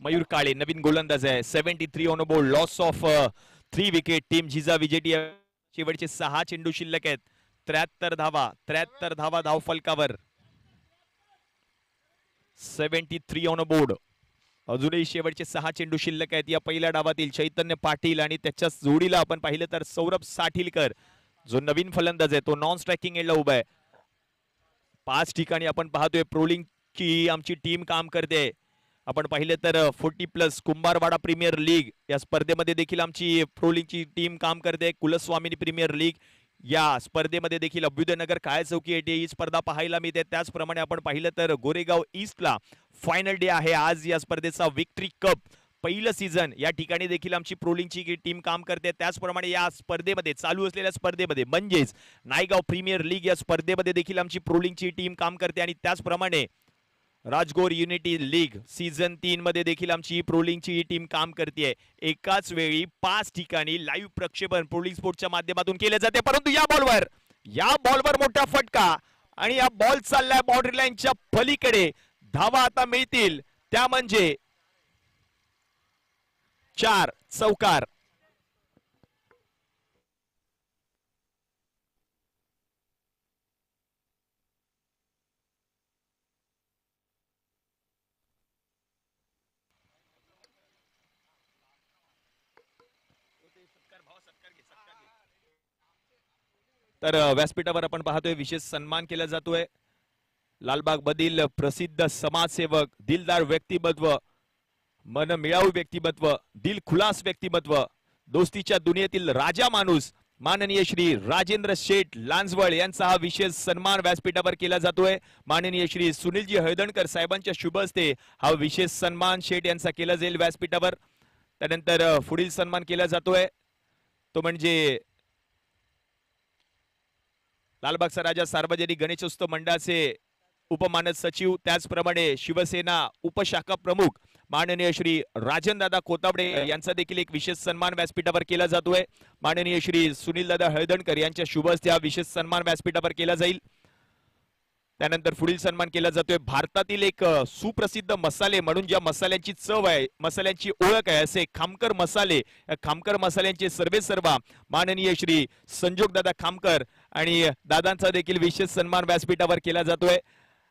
मयूर काळे नवीन गोलंदाज आहे. 73 on board. Loss of 3 wicket. Team जिजा विजेटी. शेवटचे 6 चेंडू शिल्लक आहेत. 73 धावा धाव फलकावर. 73 ऑन बोर्ड. अजूनही शेवटचे 6 चेंडू शिल्लक आहेत या पहिल्या डावातील. चैतन्य पाटील आणि त्याच्या जोडीला आपण पाहिलं तर सौरभ साठीलकर जो नवीन फलंदाज आहे तो नॉन स्ट्रायकिंग एंडला उभा आहे. 5 ठिकाणी आपण पाहतोय प्रोलिंगची आमची टीम काम करते. आपण पाहिलं तर 40+ कुंभारवाडा प्रीमियर लीग या स्पर्धेमध्ये देखील आमची प्रोलिंगची टीम काम करते. कुलस्वामिनी प्रीमियर लीग या स्पर्धेमध्ये देखील अभ्युदयनगर काळे चौकी येथे ही स्पर्धा पाहायला मिळते. त्याचप्रमाणे आपण पाहिलं तर गोरेगाव ईस्टला फायनल डे आहे आज या स्पर्धेचा. विक्ट्री कप पहिलं सीझन या ठिकाणी देखील आमची प्रोलिंगची टीम काम करते. त्याचप्रमाणे या स्पर्धेमध्ये चालू असलेल्या स्पर्धेमध्ये म्हणजेच नायगाव प्रीमियर लीग या स्पर्धेमध्ये देखील आमची प्रोलिंगची टीम काम करते. आणि त्याचप्रमाणे राजगोर युनिटी लीग सीझन 3 मध्ये देखील आमची प्रोलिंगची टीम काम करते. एकाच वेळी 5 ठिकाणी लाईव्ह प्रक्षेपण प्रोलिंग स्पोर्टच्या माध्यमातून केले जाते. परंतु या बॉलवर मोठा फटका आणि या बॉल चाललाय बाउंड्री लाईनच्या पलीकडे. धावा आता मिळतील त्या म्हणजे 4 चौकार. तर व्यासपीठावर आपण पाहतोय विशेष सन्मान केला जातोय. लालबाग मधील प्रसिद्ध समाजसेवक, दिलदार व्यक्तिमत्व, मनमिळावू व्यक्तिमत्व, दिलखुलास व्यक्तिमत्व, दोस्तीच्या दुनियेतील राजा माणूस माननीय श्री राजेंद्र शेठ लांजवळ यांचा हा विशेष सन्मान व्यासपीठावर केला जातोय. माननीय श्री सुनीलजी हळदणकर साहेबांच्या शुभ हस्ते हा विशेष सन्मान शेठ यांचा केला जाईल व्यासपीठावर. त्यानंतर पुढील सन्मान केला जातोय तो म्हणजे लालबागचा राजा सार्वजनिक गणेशोत्सव मंडळाचे उपमानद सचिव, त्याचप्रमाणे शिवसेना उपशाखा प्रमुख माननीय श्री राजनदादा कोतावडे यांचा देखील एक विशेष सन्मान व्यासपीठावर केला जातोय. माननीय श्री सुनीलदादा हळदणकर यांच्या शुभ हस्ते हा विशेष सन्मान व्यासपीठावर केला जाईल. त्यानंतर पुढील सन्मान केला जातोय भारतातील एक सुप्रसिद्ध मसाले म्हणून ज्या मसाल्यांची चव आहे, मसाल्यांची ओळख आहे, असे खामकर मसाले, खामकर मसाल्यांचे सर्वेसर्वा माननीय श्री संजोगदादा खामकर आणि दादांचा देखील विशेष सन्मान व्यासपीठावर केला जातोय.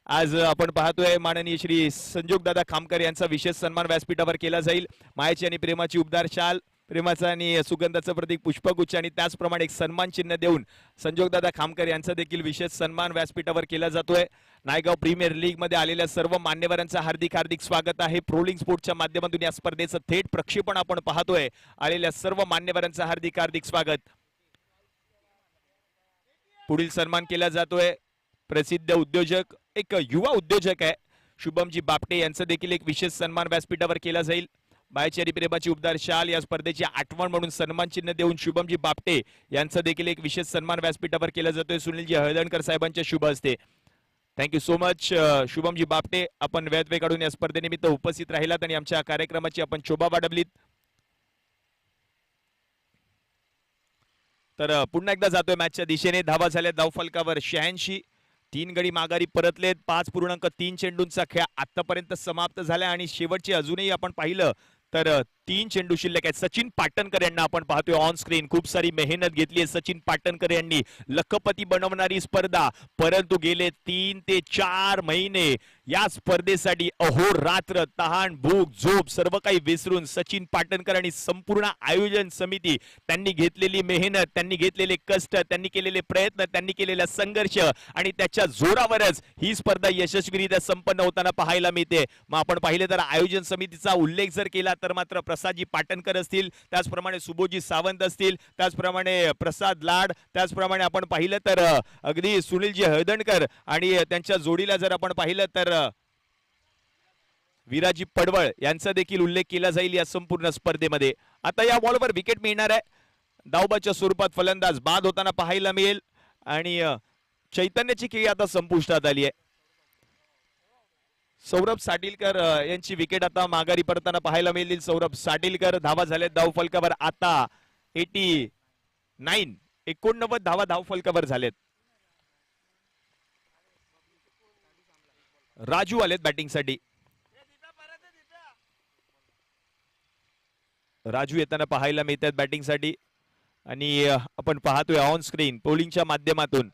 आज आपण पाहतोय माननीय श्री संजोगदादा खामकर यांचा विशेष सन्मान व्यासपीठावर केला जाईल. मायेची आणि प्रेमाची उबदार शाल, प्रेमाचा आणि सुगंधाचं प्रतीक पुष्पगुच्छ आणि त्याचप्रमाणे एक सन्मान चिन्ह देऊन संजोगदादा खामकर यांचा देखील विशेष सन्मान व्यासपीठावर केला जातोय. नायगाव प्रीमियर लीग मध्ये आलेल्या सर्व मान्यवरांचं हार्दिक हार्दिक स्वागत आहे. प्रोलिंग स्पोर्टच्या माध्यमातून या स्पर्धेचं थेट प्रक्षेपण आपण पाहतोय. आलेल्या सर्व मान्यवरांचं हार्दिक हार्दिक स्वागत. पुढील सन्मान केला जातोय प्रसिद्ध उद्योजक, एक युवा उद्योजक आहे शुभमजी बापटे यांचा देखील एक विशेष सन्मान व्यासपीठावर केला जाईल. मायेची आणि प्रेमाची उबदार शाल या स्पर्धेची आठवण म्हणून सन्मान चिन्ह देऊन शुभमजी बापटे यांचा देखील एक विशेष सन्मान व्यासपीठावर केला जातोय सुनीलजी हळदणकर साहेबांच्या शुभ हस्ते. थँक्यू सो मच शुभमजी बापटे, आपण वेळात वेळ काढून या स्पर्धेनिमित्त उपस्थित राहिलात आणि आमच्या कार्यक्रमाची आपण शोभा वाढवलीत. तर पुन्हा एकदा जातोय मॅचच्या दिशेने. धावा झाल्या धावफलकावर 86. 3 गडी माघारी परतलेत. 5.3 चेंडूंचा खेळ आतापर्यंत समाप्त झाला आणि शेवटचे अजूनही आपण पाहिलं तर 3 चेंडू शिल्लक आहेत. सचिन पाटणकर यांना आपण पाहतोय ऑन स्क्रीन. खूप सारी मेहनत घेतली आहे सचिन पाटणकर यांनी. लखपती बनवणारी स्पर्धा, परंतु गेले 3 ते 4 महिने या स्पर्धेसाठी अहोरात्र तहान भूक झोप सर्व काही विसरून सचिन पाटणकर आणि संपूर्ण आयोजन समिती त्यांनी घेतलेली मेहनत, त्यांनी घेतलेले कष्ट, त्यांनी केलेले प्रयत्न, त्यांनी केलेला संघर्ष आणि त्याच्या जोरावरच ही स्पर्धा यशस्वीरित्या संपन्न होताना पाहायला मिळते. मग आपण पाहिले तर आयोजन समितीचा उल्लेख जर केला तर मात्र प्रसादजी पाटणकर असतील, त्याचप्रमाणे सुबोजी सावंत असतील, त्याचप्रमाणे प्रसाद लाड, त्याचप्रमाणे आपण पाहिलं तर अगदी सुनीलजी हळदणकर आणि त्यांच्या जोडीला जर आपण पाहिलं तर विराजी पडवळ यांचा देखील उल्लेख केला जाईल या संपूर्ण स्पर्धेमध्ये. आता या बॉलवर विकेट मिळणार आहे. धावबाच्या स्वरूपात फलंदाज बाद होताना पाहायला मिळेल आणि चैतन्याची खेळी आता संपुष्टात आली आहे. सौरभ साटिलकर यांची विकेट आता माघारी परताना पाहायला मिळेल. सौरभ साटिलकर, धावा झाल्या धावफलकावर आता 89 धावा धावफलकावर झालेत. राजू आलेत बॅटिंगसाठी. राजू येताना पाहायला मिळतात बॅटिंगसाठी आणि आपण पाहतोय ऑन स्क्रीन पोलिंगच्या माध्यमातून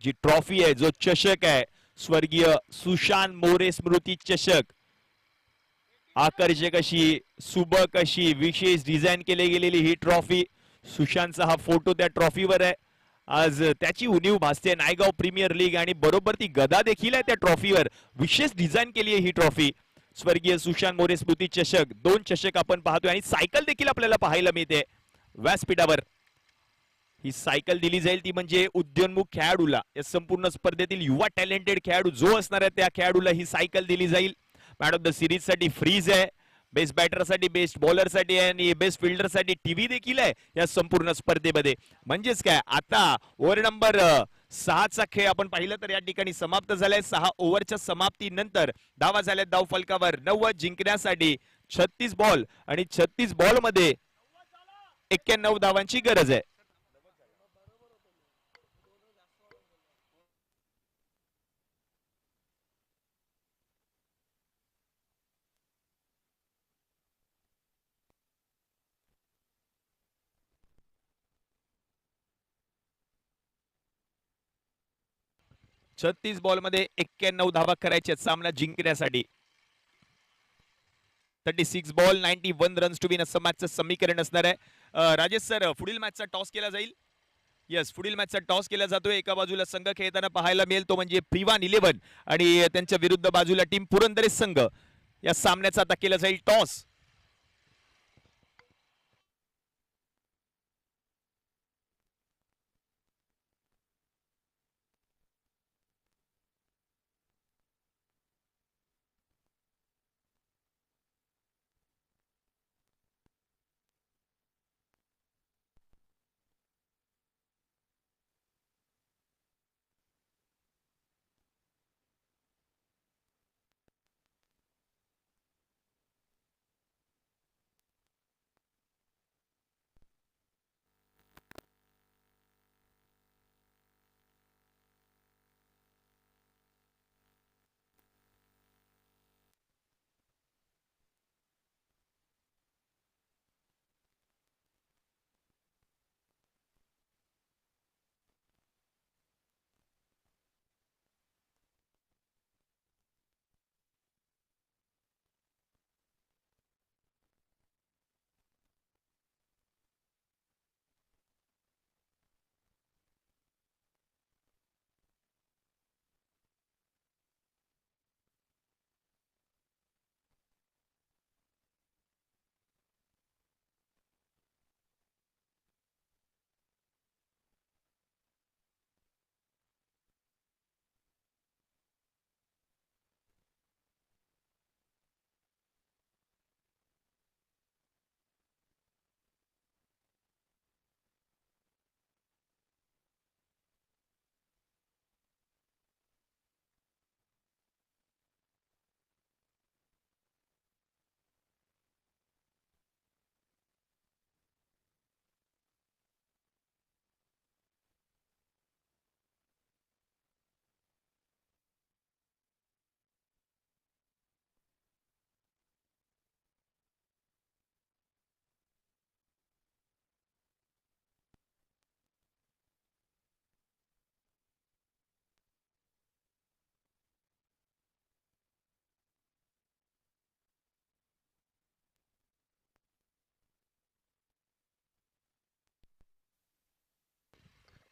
जी ट्रॉफी आहे, जो चषक आहे, स्वर्गीय सुशांत मोरे स्मृती चषक, आकर्षक अशी, सुबक अशी, विशेष डिझाईन केली गेलेली ही ट्रॉफी. सुशांतचा हा फोटो त्या ट्रॉफीवर आहे. आज त्याची उणीव भासते. नायगाव प्रीमियर लीग आणि बरोबर ती गदा देखील आहे त्या ट्रॉफीवर. विशेष डिझाईन केली आहे ही ट्रॉफी. स्वर्गीय सुशांत मोरे स्मृती चषक, 2 चषक आपण पाहतोय आणि सायकल देखील आपल्याला पाहायला मिळते व्यासपीठावर. ही सायकल दिली जाईल ती म्हणजे उद्योन्मुख खेळाडूला, या संपूर्ण स्पर्धेतील युवा टॅलेंटेड खेळाडू जो असणार आहे त्या खेळाडूला ही सायकल दिली जाईल. मॅन ऑफ द सिरीज साठी फ्रीज आहे, बेस्ट बॅटरसाठी, बेस्ट बॉलरसाठी आणि बेस्ट फिल्डरसाठी टीव्ही देखील आहे या संपूर्ण स्पर्धेमध्ये. म्हणजेच काय, आता ओव्हर नंबर 6चा खेळ आपण पाहिलं तर या ठिकाणी समाप्त झालाय. 6 ओव्हरच्या समाप्तीनंतर धावा झाल्या धाव फलकावर 90 जिंकण्यासाठी 36 बॉल आणि 36 बॉल मध्ये 91 धावांची गरज आहे. छत्तीस बॉल मध्ये 91 धावा करायच्या सामना जिंकण्यासाठी. 36 बॉल 91 रन्स टू विन असं मॅचचं समीकरण असणार आहे. राजेश सर, पुढील मॅचचा टॉस केला जाईल. येस, पुढील मॅचचा टॉस केला जातोय. एका बाजूला संघ खेळताना पाहायला मिळेल तो म्हणजे P1 11 आणि त्यांच्या विरुद्ध बाजूला टीम पुरंदरे संघ. या सामन्याचा आता केला जाईल टॉस.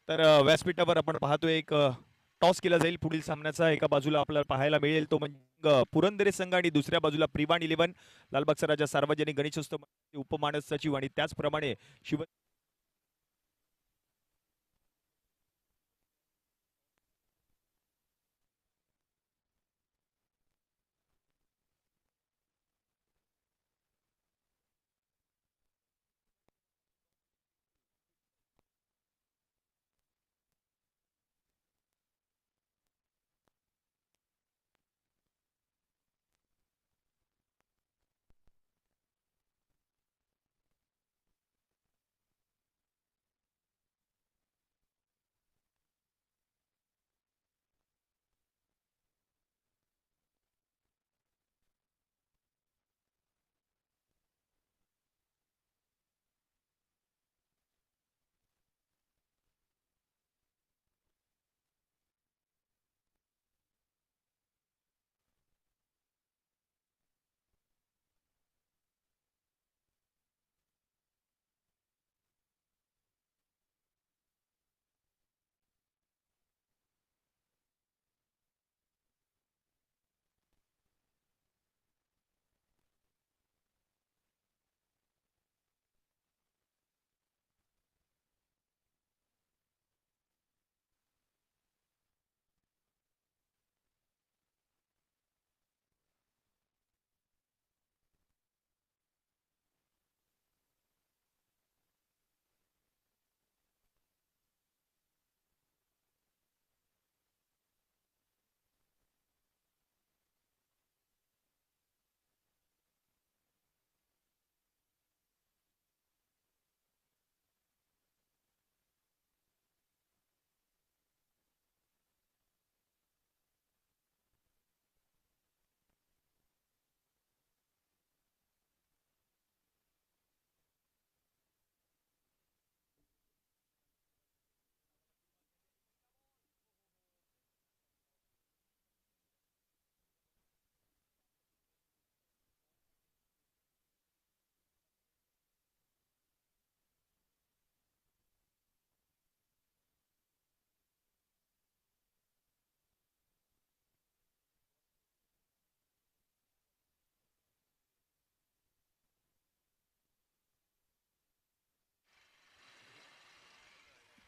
तर व्यासपीठावर आपण पाहतोय एक टॉस केला जाईल पुढील सामन्याचा. एका बाजूला आपल्याला पाहायला मिळेल तो म्हणजे पुरंदरे संघ आणि दुसऱ्या बाजूला P1 11 लालबागचा राजा सार्वजनिक गणेशोत्सव उपमानस सचिव आणि त्याचप्रमाणे शिव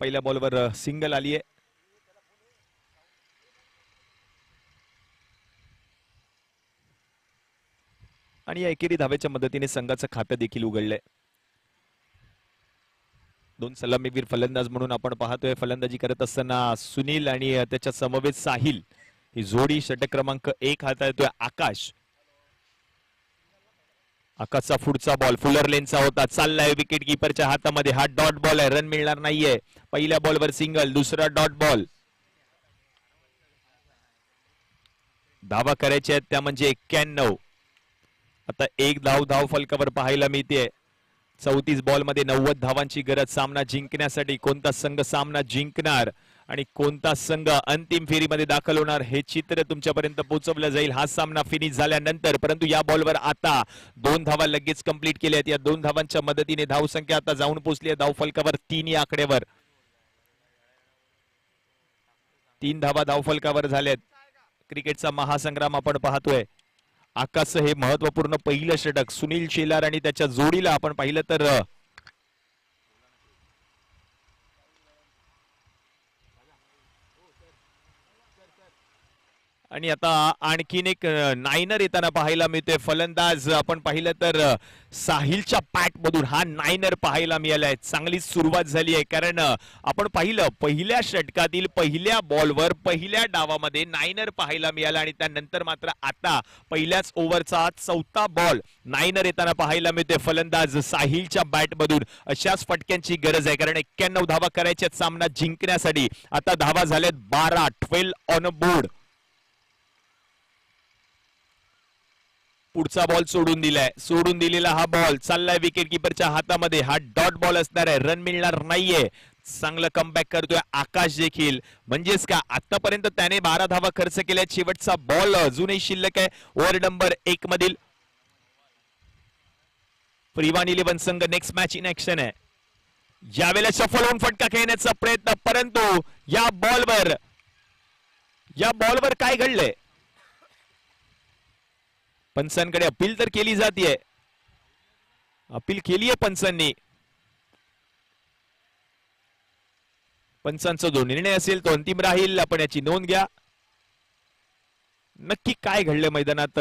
पहिल्या बॉलवर सिंगल आली आहे. आणि या एकेरी धावेच्या मदतीने संघाचं खातं देखील उघडलंय. दोन सलामीवीर फलंदाज म्हणून आपण पाहतोय. फलंदाजी करत असताना सुनील आणि त्याच्या समवेत साहिल ही जोडी. षटक क्रमांक 1 हाताळतोय आकाश. आकाशचा पुढचा बॉल फुलर लेनचा होता, चाललाय विकेट कीपरच्या हातामध्ये. हा डॉट बॉल आहे, रन मिळणार नाहीये. पहिल्या बॉलवर सिंगल, दुसरा डॉट बॉल. धावा करायच्या आहेत त्या म्हणजे 91. आता एक धाव फलकावर पाहायला मिळते. 34 बॉल मध्ये 90 धावांची गरज सामना जिंकण्यासाठी. कोणता संघ सामना जिंकणार आणि कोणता संघ अंतिम फेरीमध्ये दाखल होणार हे चित्र तुमच्यापर्यंत पोहोचवलं जाईल हा सामना फिनिश झाल्यानंतर. परंतु या बॉलवर आता 2 धावा लगेच कंप्लीट केल्या आहेत. या 2 धावांच्या मदतीने धावसंख्या आता जाऊन पोहोचली आहे धाव फलकावर 3 या आकड्यावर. 3 धावा धाव फलकावर झाल्यात. क्रिकेटचा महासंग्राम आपण पाहतोय. आकाशचं हे महत्वपूर्ण पहिलं षटक. सुनील शेलार आणि त्याच्या जोडीला आपण पाहिलं तर आणि आता आणखीन एक नायनर येताना पाहायला मिळतोय. फलंदाज आपण पाहिलं तर साहिलच्या पॅट मधून हा नायनर पाहायला मिळालाय. चांगली सुरुवात झाली आहे कारण आपण पाहिलं पहिल्या षटकातील पहिल्या बॉलवर पहिल्या डावामध्ये नायनर पाहायला मिळाला आणि त्यानंतर मात्र आता पहिल्याच ओव्हरचा 4था बॉल नायनर येताना पाहायला मिळतोय. फलंदाज साहिलच्या बॅट मधून अशाच फटक्यांची गरज आहे कारण 91 धावा करायच्या सामना जिंकण्यासाठी. आता धावा झाल्यात 12 ऑन बोर्ड. पुढचा बॉल सोडून दिलेला हा बॉल चाललाय विकेट कीपरच्या हातामध्ये. हा डॉट बॉल असणार आहे, रन मिळणार नाहीये. चांगलं कमबॅक करतोय आकाश देखील. म्हणजेच का आतापर्यंत त्याने 12 धावा खर्च केल्या. शेवटचा बॉल अजूनही शिल्लक आहे. ओव्हर नंबर 1 मधील प्रिवान 11 संघ नेक्स्ट मॅच इन ऍक्शन आहे. यावेळेला सफल होऊन फटका खेळण्याचा प्रयत्न, परंतु या बॉलवर काय घडलंय? पंचांकडे अपील तर केली जाते. अपील केली आहे पंचांनी. पंचांचा जो निर्णय असेल तो अंतिम राहील. आपण याची नोंद घ्या. नक्की काय घडलं मैदानात?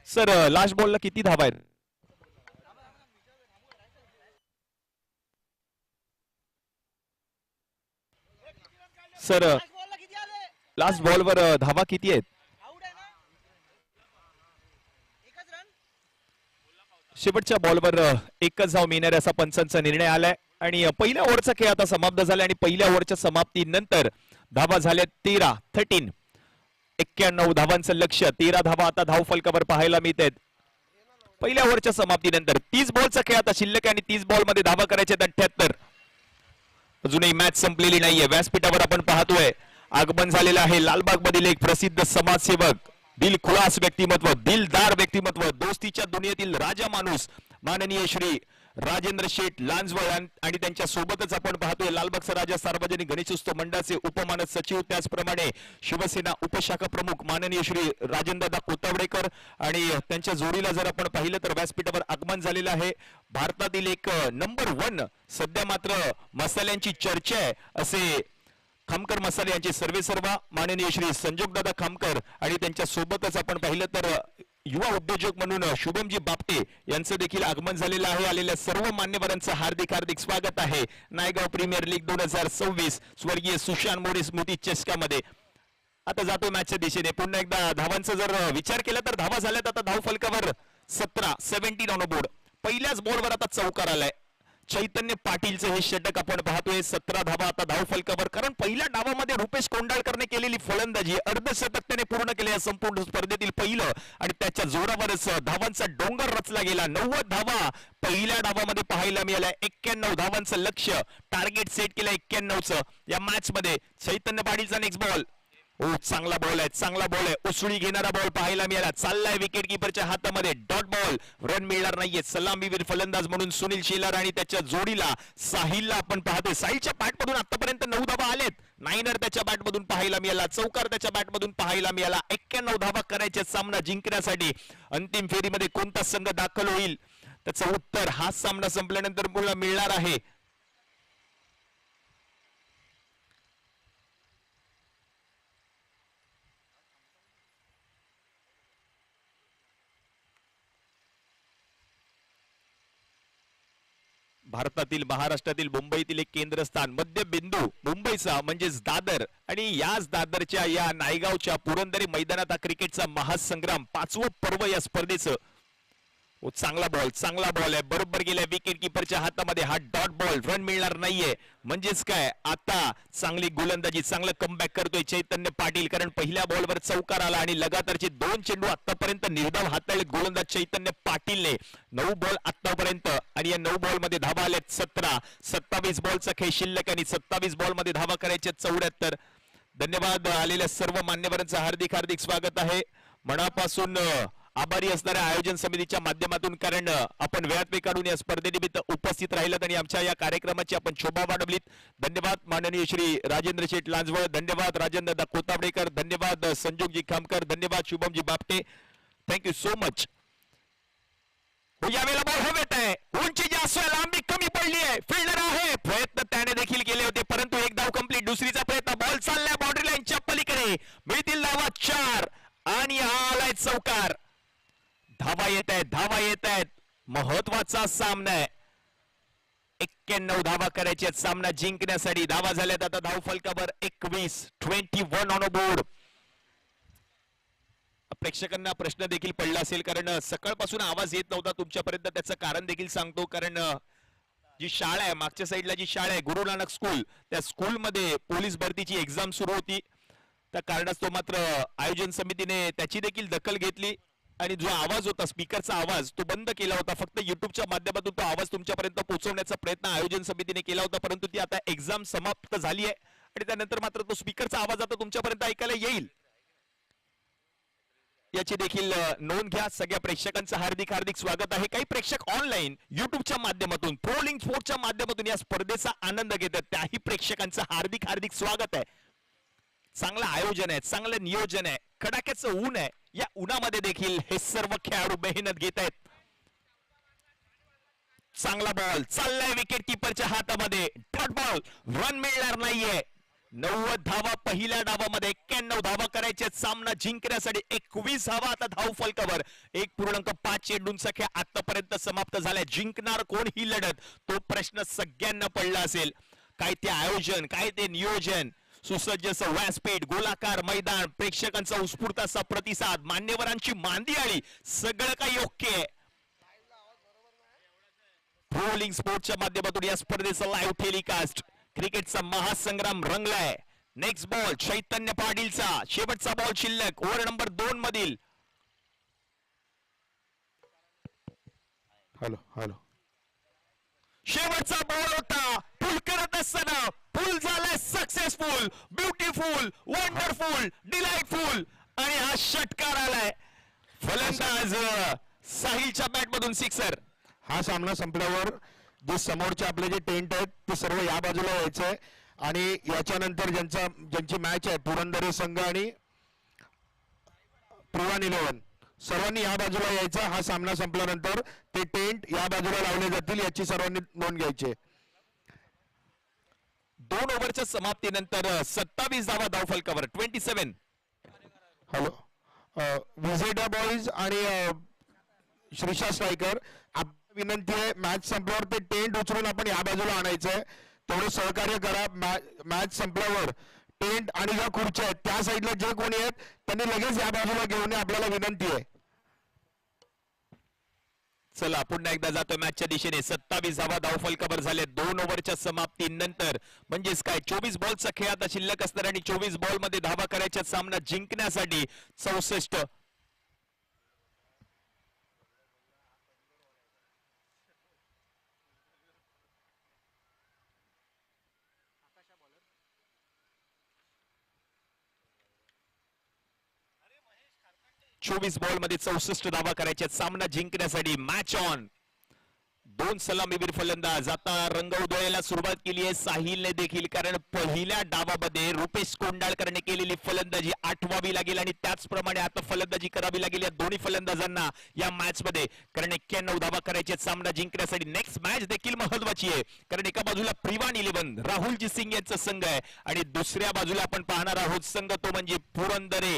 सर लास्ट बॉलला किती धावा आहेत? सर लास्ट बॉलवर धावा किती आहेत? शेवटच्या बॉलवर एकच धाव मिळणार असा पंचांचा निर्णय आलाय आणि पहिल्या ओव्हरचा खेळ आता समाप्त झाला आणि पहिल्या ओव्हरच्या समाप्तीनंतर धावा झाल्या 13. 91 धावांचं लक्ष्य. 13 धावा आता धाव फलकावर पाहायला मिळत आहेत. पहिल्या ओव्हरच्या समाप्तीनंतर 30 बॉलचा खेळ आता शिल्लक आहे आणि 30 बॉल मध्ये धावा करायचे 78. अजूनही मॅच संपलेली नाहीये. व्यासपीठावर आपण पाहतोय आगमन झालेलं आहे लालबाग मधील एक प्रसिद्ध समाजसेवक, दिलखुलास व्यक्तिमत्व, दिलदार व्यक्तिमत्व, दोस्तीच्या दुनियेतील राजा माणूस माननीय श्री राजेंद्र शेठ लांजवळ आणि त्यांच्या सोबतच आपण पाहतोय लालबागचा राजा सार्वजनिक गणेशोत्सव मंडळाचे उपमानद सचिव, त्याचप्रमाणे शिवसेना उपशाखा प्रमुख माननीय श्री राजेंद्रदा कोतावडेकर आणि त्यांच्या जोडीला जर आपण पाहिलं तर व्यासपीठावर आगमन झालेलं आहे भारतातील एक नंबर 1 सध्या मात्र मसाल्यांची चर्चा आहे असे खामकर मसाले यांचे सर्वेसर्वा माननीय श्री संजोगदादा खामकर आणि त्यांच्या सोबतच आपण पाहिलं तर युवा उद्योजक म्हणून शुभमजी बापटे यांचं देखील आगमन झालेलं आहे. आलेल्या सर्व मान्यवरांचं हार्दिक हार्दिक स्वागत आहे नायगाव प्रीमियर लीग 2026 स्वर्गीय सुशांत मोरे स्मृती चषकामध्ये. आता जातो मॅचच्या दिशेने. पुन्हा एकदा धावांचा जर विचार केला तर धावा झाल्यात आता धाव फलकावर 17 ऑन बोर्ड. पहिल्याच बॉलवर आता चौकार आलाय. चैतन्य पाटीलचं हे षटक आपण पाहतोय. 17 धावा आता धाव फलकावर, कारण पहिल्या डावामध्ये रुपेश कोंडाळकरने केलेली फलंदाजी, अर्धशतक त्याने पूर्ण केले या संपूर्ण स्पर्धेतील पहिलं, आणि त्याच्या जोरावरच धावांचा डोंगर रचला गेला. 90 धावा पहिल्या डावामध्ये पाहायला मिळाल्या. 91 धावांचं लक्ष्य टार्गेट सेट केलं 91चं या मॅच मध्ये. चैतन्य पाटीलचा नेक्स्ट बॉल. चांगला बॉल आहे, चांगला बॉल आहे, उसळी घेणारा बॉल पाहायला मिळाला. चाललाय विकेट किपरच्या हातामध्ये, डॉट बॉल, रन मिळणार नाहीये. सलामीवीर फलंदाज म्हणून सुनील शेलार आणि त्याच्या जोडीला साहिलला आपण पाहतोय. साहिलच्या बॅटमधून आतापर्यंत 9 धावा आलेत. नायनर त्याच्या बॅटमधून पाहायला मिळाला, चौकार त्याच्या बॅटमधून पाहायला मिळाला. 91 धावा करायचे सामना जिंकण्यासाठी. अंतिम फेरीमध्ये कोणता संघ दाखल होईल त्याचं उत्तर हा सामना संपल्यानंतर मिळणार आहे. भारतातील, महाराष्ट्रातील, मुंबईतील एक केंद्रस्थान, मध्यबिंदू मुंबईचा म्हणजेच दादर, आणि याच दादरच्या या नायगावच्या पुरंदरी मैदानात हा क्रिकेटचा महासंग्राम, 5वं पर्व या स्पर्धेचं. चांगला बॉल आहे, बरोबर गेल्या विकेट किपरच्या हातामध्ये. हा डॉट बॉल, रन मिळणार नाहीये. म्हणजेच काय, आता चांगली गोलंदाजी, चांगलं कमबॅक करतोय चैतन्य पाटील, कारण पहिल्या बॉलवर चौकार आला आणि लगातारचे 2 चेंडू आतापर्यंत निर्धाव हाताळलेत गोलंदाज चैतन्य पाटीलने. 9 बॉल आतापर्यंत, आणि या 9 बॉल मध्ये धावा आल्यात 17. 27 बॉलचा खेळ शिल्लक, आणि 27 बॉल मध्ये धावा करायच्या 74. धन्यवाद. आलेल्या सर्व मान्यवरांचं हार्दिक हार्दिक स्वागत आहे. मनापासून आभारी असणाऱ्या आयोजन समितीच्या माध्यमातून, कारण आपण वेळात वेळ काढून या स्पर्धेनिमित्त उपस्थित राहिलात आणि आमच्या या कार्यक्रमाची आपण शोभा वाढवलीत. धन्यवाद माननीय श्री राजेंद्र शेठ लांजवळ, धन्यवाद राजेंद्र कोतावडेकर, धन्यवाद संजोगजी खामकर, धन्यवाद शुभमजी बापटे. Thank you so much. यावेळेला बॉल हवेत आहे, उंची जास्त आहे, लांबी कमी पडली आहे, फिल्डर आहे, प्रयत्न त्याने देखील केले होते, परंतु एक धाव कंप्लीट. दुसरीचा प्रयत्न, बॉल चाललाय बाउंड्री लाईनच्या पलीकडे, मिळतील धावा 4, आणि हा आलाय चौकार. धावा येत आहेत, महत्वाचा सामना आहे. 91 धावा करायचे सामना जिंकण्यासाठी. धावा झाल्यात आता धाव फलकावर 21 ऑन बोर्ड. प्रेक्षकांना प्रश्न देखील पडला असेल, कारण सकाळपासून आवाज येत नव्हता तुमच्यापर्यंत. त्याचं कारण देखील सांगतो, कारण जी शाळा आहे, मागच्या साईडला जी शाळा आहे गुरु नानक स्कूल, त्या स्कूलमध्ये पोलीस भरतीची एक्झाम सुरू होती. त्या कारणास्तव मात्र आयोजन समितीने त्याची देखील दखल घेतली, आणि जो आवाज होता, स्पीकरचा आवाज, तो बंद केला होता. फक्त युट्यूबच्या माध्यमातून तो आवाज तुमच्यापर्यंत पोहोचवण्याचा प्रयत्न आयोजन समितीने केला होता, परंतु ती आता एक्झाम समाप्त झाली आहे, आणि त्यानंतर मात्र तो स्पीकरचा आवाज आता तुमच्यापर्यंत ऐकायला येईल. याची देखील नोंद घ्या. सगळ्या प्रेक्षकांचं हार्दिक हार्दिक स्वागत आहे. काही प्रेक्षक ऑनलाईन युट्यूबच्या माध्यमातून, ट्रोलिंग स्पोर्टच्या माध्यमातून या स्पर्धेचा आनंद घेतात. त्याही प्रेक्षकांचं हार्दिक हार्दिक स्वागत आहे. चांगलं आयोजन आहे, चांगलं नियोजन आहे, कडाक्याचं ऊन आहे. या उन्हामध्ये देखील हे सर्व खेळाडू मेहनत घेत आहेत. चांगला बॉल चाललाय विकेट किपरच्या हातामध्ये, डॉट बॉल, रन मिळणार नाहीये. 90 धावा पहिल्या डावामध्ये, 91 धावा करायचे सामना जिंकण्यासाठी. 21 धावा आता धाव फलकावर. 1.5 चेंडूंचा खेळ आतापर्यंत समाप्त झालाय. जिंकणार कोण ही लढत, तो प्रश्न सगळ्यांना पडला असेल. काय ते आयोजन, काय ते नियोजन, सुसज्ज असं व्यासपीठ, गोलाकार मैदान, प्रेक्षकांचा उत्स्फूर्त असा प्रतिसाद, मान्यवरांची मांदियाळी, सगळं काही योग्य आहे. ट्रोलिंग स्पोर्टच्या माध्यमातून या स्पर्धेचा लाईव्ह टेलिकास्ट. क्रिकेटचा महासंग्राम रंगलाय. नेक्स्ट बॉल चैतन्य पाटीलचा, शेवटचा बॉल शिल्लक ओव्हर नंबर 2 मधील. हॅलो, शेवटचा बॉल होता. पुल करत असताना पुल झालाय सक्सेसफुल, ब्युटिफुल, वंडरफुल, डिलाइटफुल, आणि हा षटकार आलाय. फलंदाज साहिलच्या बॅट मधून सिक्सर. हा सामना संपल्यावर जे समोरचे आपले जे टेंट आहेत ते सर्व या बाजूला यायचंय, आणि याच्यानंतर ज्यांची मॅच आहे पुरंदरी संघ आणि प्रिवान 11, सर्वांनी या बाजूला यायचं. हा सामना संपल्यानंतर ते टेंट या बाजूला लावले जातील, याची सर्वांनी नोंद घ्यायची. 2 ओव्हरच्या समाप्तीनंतर 27 धावा धाव फलकावर. 27. हॅलो, विजेटा बॉईज आणि श्रीशा स्ट्रायकर, विनंती आहे मॅच संपल्यावर ते टेंट उचलून आपण या बाजूला आणायचंय. थोडं सहकार्य करा. मॅच संपल्यावर टेंट आणि ज्या खुर्च्या आहेत त्या साईडला जे कोणी आहेत त्यांनी लगेच या बाजूला घेऊन आपल्याला विनंती आहे. चला पुन्हा एकदा जातोय मॅचच्या दिशेने. 27 धावा धावफलकावर झाले 2 ओव्हरच्या समाप्तीनंतर. म्हणजेच काय 24 बॉलचा खेळ आता शिल्लक असणार आणि 24 बॉल मध्ये धावा करायच्या सामना जिंकण्यासाठी. 64. चोवीस बॉल मध्ये 64 धावा करायच्या सामना जिंकण्यासाठी. Match on. 2 सलामीवीर फलंदाज. आता रंग उधळायला सुरुवात केली आहे साहिलने देखील, कारण पहिल्या डावामध्ये रुपेश कोंडाळकरने केलेली फलंदाजी आठवावी लागेल आणि त्याचप्रमाणे आता फलंदाजी करावी लागेल या दोन्ही फलंदाजांना या मॅच मध्ये, कारण 91 धावा करायचे सामना जिंकण्यासाठी. नेक्स्ट मॅच देखील महत्वाची आहे, कारण एका बाजूला प्रिवान 11 राहुलजी सिंग यांचा संघ आहे आणि दुसऱ्या बाजूला आपण पाहणार आहोत संघ तो म्हणजे पुरंदरे.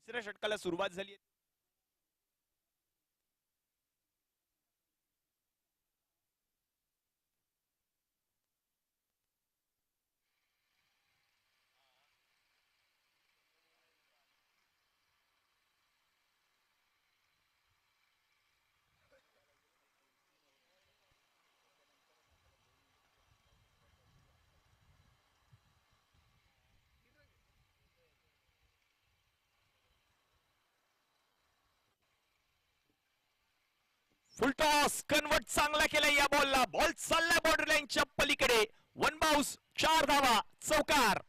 तिसऱ्या षटकाला सुरुवात झाली. फुलटॉस कन्वर्ट चांगला केलाय या बॉलला. बॉल चाललाय बॉर्डर लाईनच्या पलीकडे. 1 बाउन्स 4 धावा चौकार.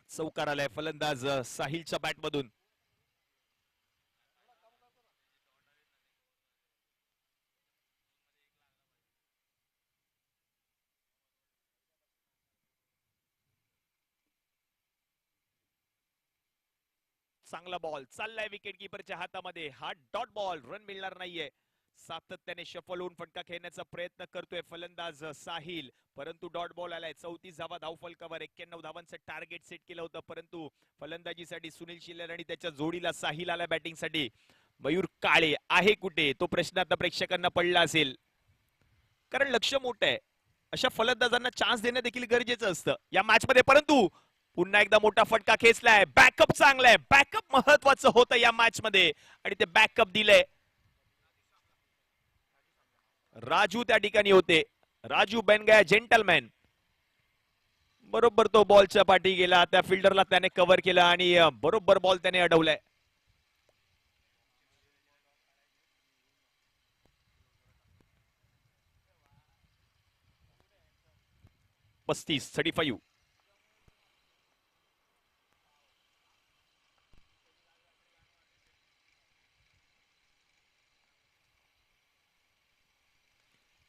चौकार आलाय फलंदाज साहिलच्या बॅट मधून. चांगला बॉल चाललाय विकेट किपरच्या हातामध्ये. हा डॉट बॉल, रन मिळणार नाहीये. सातत्याने शफल होऊन फटका खेळण्याचा प्रयत्न करतोय फलंदाज साहिल, परंतु डॉट बॉल आलाय. 34 धावा धावफलकावर. 91 धावांचं टार्गेट सेट केलं होतं, परंतु फलंदाजीसाठी सुनील शिल्लर आणि त्याच्या जोडीला साहिल आला बॅटिंगसाठी. मयूर काळे आहे कुठे, तो प्रश्न आता प्रेक्षकांना पडला असेल, कारण लक्ष मोठं आहे. अशा फलंदाजांना चान्स देणं देखील गरजेचं असतं या मॅच मध्ये. परंतु पुन्हा एकदा मोठा फटका खेचलाय. बॅकअप चांगलाय, बॅकअप महत्वाचं होतं या मॅच मध्ये आणि ते बॅकअप दिलंय. राजू त्या ठिकाणी होते. राजू बन गया जेंटलमॅन. बरोबर तो बॉलच्या पाठी गेला, त्या फिल्डरला त्याने कव्हर केलं आणि बरोबर बॉल त्याने अडवलाय. 35.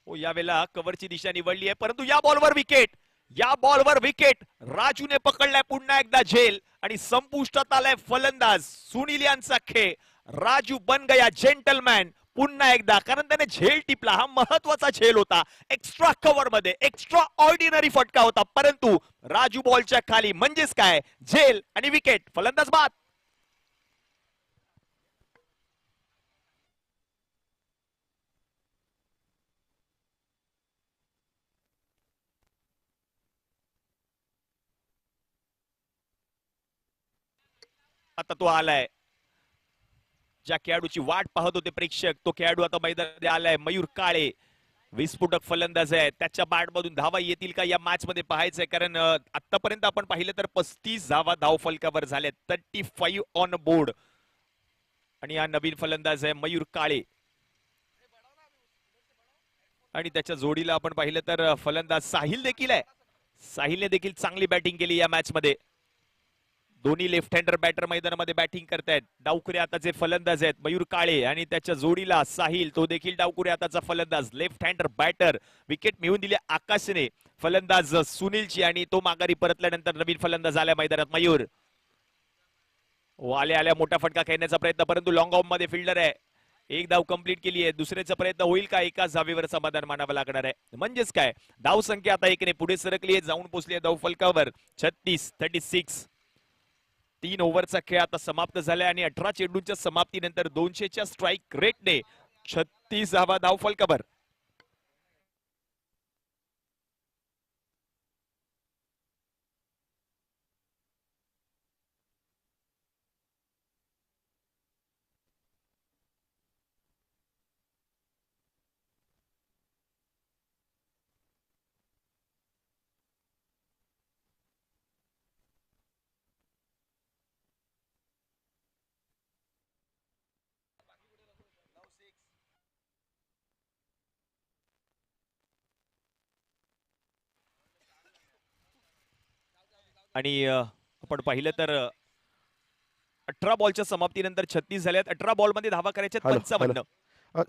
यावेळेला कव्हरची दिशा निवडली आहे, परंतु या बॉलवर विकेट. या बॉलवर विकेट. राजूने पकडलाय पुन्हा एकदा झेल आणि संपुष्टात आलाय फलंदाज सुनील यांचा खेळ. राजू बन गया जेंटलमॅन पुन्हा एकदा, कारण त्याने झेल टिपला. हा महत्वाचा झेल होता. एक्स्ट्रा कव्हर मध्ये एक्स्ट्रा ऑर्डिनरी फटका होता, परंतु राजू बॉलच्या खाली. म्हणजेच काय, झेल आणि विकेट. फलंदाज बाद. आता तो आलाय. ज्या खेळाडूची वाट पाहत होते प्रेक्षक, तो खेळाडू आता मैदानामध्ये आलाय. मयूर काळे. विस्फोटक फलंदाज आहे, त्याच्या बॅटमधून धावा येतील का या मॅच मध्ये पाहायचंय, कारण आतापर्यंत आपण पाहिलं तर 35 धावा धाव फलकावर झाल्यात, 35 ऑन बोर्ड. आणि हा नवीन फलंदाज आहे मयूर काळे, आणि त्याच्या जोडीला आपण पाहिलं तर फलंदाज साहिल देखील आहे. साहिलने देखील चांगली बॅटिंग केली या मॅच मध्ये. दोन्ही लेफ्ट हँडर बॅटर मैदानामध्ये बॅटिंग करतायत. डावखुरे हाताचे फलंदाज आहेत मयूर काळे आणि त्याच्या जोडीला साहिल, तो देखील डावखुरे हाताचा फलंदाज, लेफ्ट हँडर बॅटर. विकेट मिळवून दिली आकाशने, फलंदाज सुनीलची, आणि तो माघारी परतल्यानंतर नवीन फलंदाज आल्या मैदानात मयूर. आल्या आल्या मोठा फटका खेळण्याचा प्रयत्न, परंतु लॉंग ऑफ मध्ये फिल्डर आहे. एक धाव कंप्लीट केली आहे, दुसऱ्याचा प्रयत्न होईल का? एकाच धावेवर समाधान मानावं लागणार आहे. म्हणजेच काय, धाव संख्या आता एकने पुढे सरकली आहे, जाऊन पोहोचली आहे धाव फलकावर 36. 3 ओव्हरचा खेळ आता समाप्त झालाय आणि 18 चेंडूंच्या समाप्तीनंतर 200च्या स्ट्राईक रेटने 36 धावा धाव फलकावर. आणि आपण पाहिलं तर 18 बॉलच्या समाप्तीनंतर 36 झाल्यात. 18 बॉल मध्ये धावा करायच्या हॅलो, 55.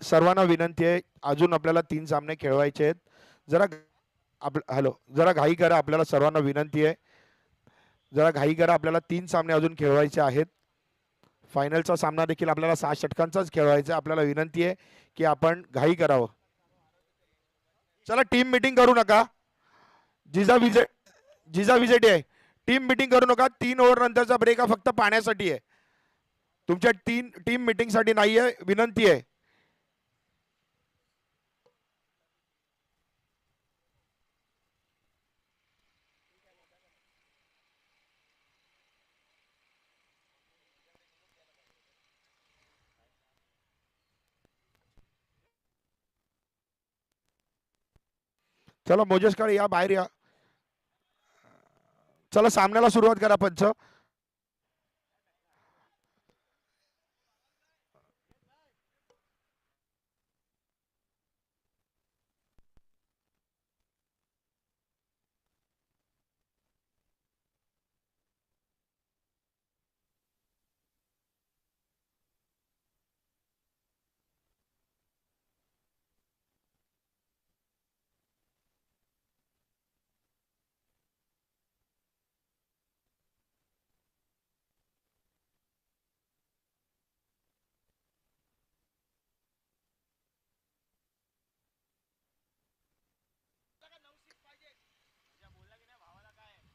सर्वांना विनंती आहे, अजून आपल्याला 3 सामने खेळवायचे आहेत. जरा जरा घाई करा, आपल्याला सर्वांना विनंती आहे, जरा घाई करा, आपल्याला 3 सामने अजून खेळवायचे आहेत. फायनलचा सामना देखील आपल्याला 6 षटकांचाच खेळवायचा आहे. आपल्याला विनंती आहे की आपण घाई करावं. चला, टीम मीटिंग करू नका. जिजा विजेट आहे, टीम मीटिंग करू नका. 3 ओव्हर नंतरचा ब्रेक हा फक्त पाण्यासाठी आहे, तुमच्या टीम मीटिंग साठी नाही आहे. विनंती आहे. चला मोजेसकर या, बाहेर या. चला सामन्याला सुरुवात करा पंच.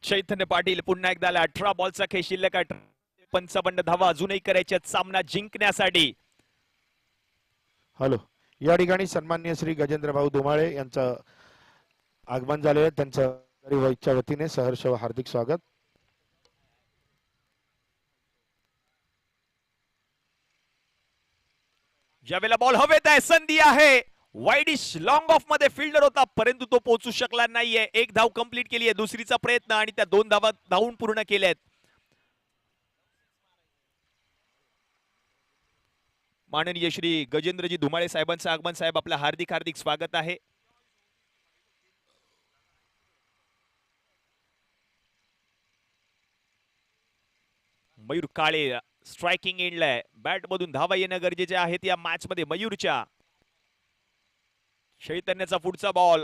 चैतन्य पाटील पुन्हा एकदा 18 बॉलचा खेळ शिल्लक आहे. 55 धावा अजूनही करायच्यात सामना जिंकण्यासाठी. हॅलो, या ठिकाणी सन्माननीय श्री गजेंद्र भाऊ धुमाळे यांचं आगमन झाले आहे. त्यांचं व्हाईसच्या वतीने सहर्ष व हार्दिक स्वागत. ज्यावेळेला बॉल हवेत आहे, संधी आहे. वाईडिश लॉंग ऑफ मध्ये फिल्डर होता, परंतु तो पोहोचू शकला नाहीये. एक धाव कंप्लीट केली आहे, दुसरीचा प्रयत्न आणि त्या 2 धावा धावून पूर्ण केल्यात. माननीय श्री गजेंद्रजी धुमाळे साहेबांचं आगमन. साहेब, आपलं हार्दिक हार्दिक स्वागत आहे. मयूर काळे स्ट्रायकिंग एंडला आहे. बॅट मधून धावा येणं गरजेचे आहेत या मॅच मध्ये मयूरच्या. चैतन्याचा पुढचा बॉल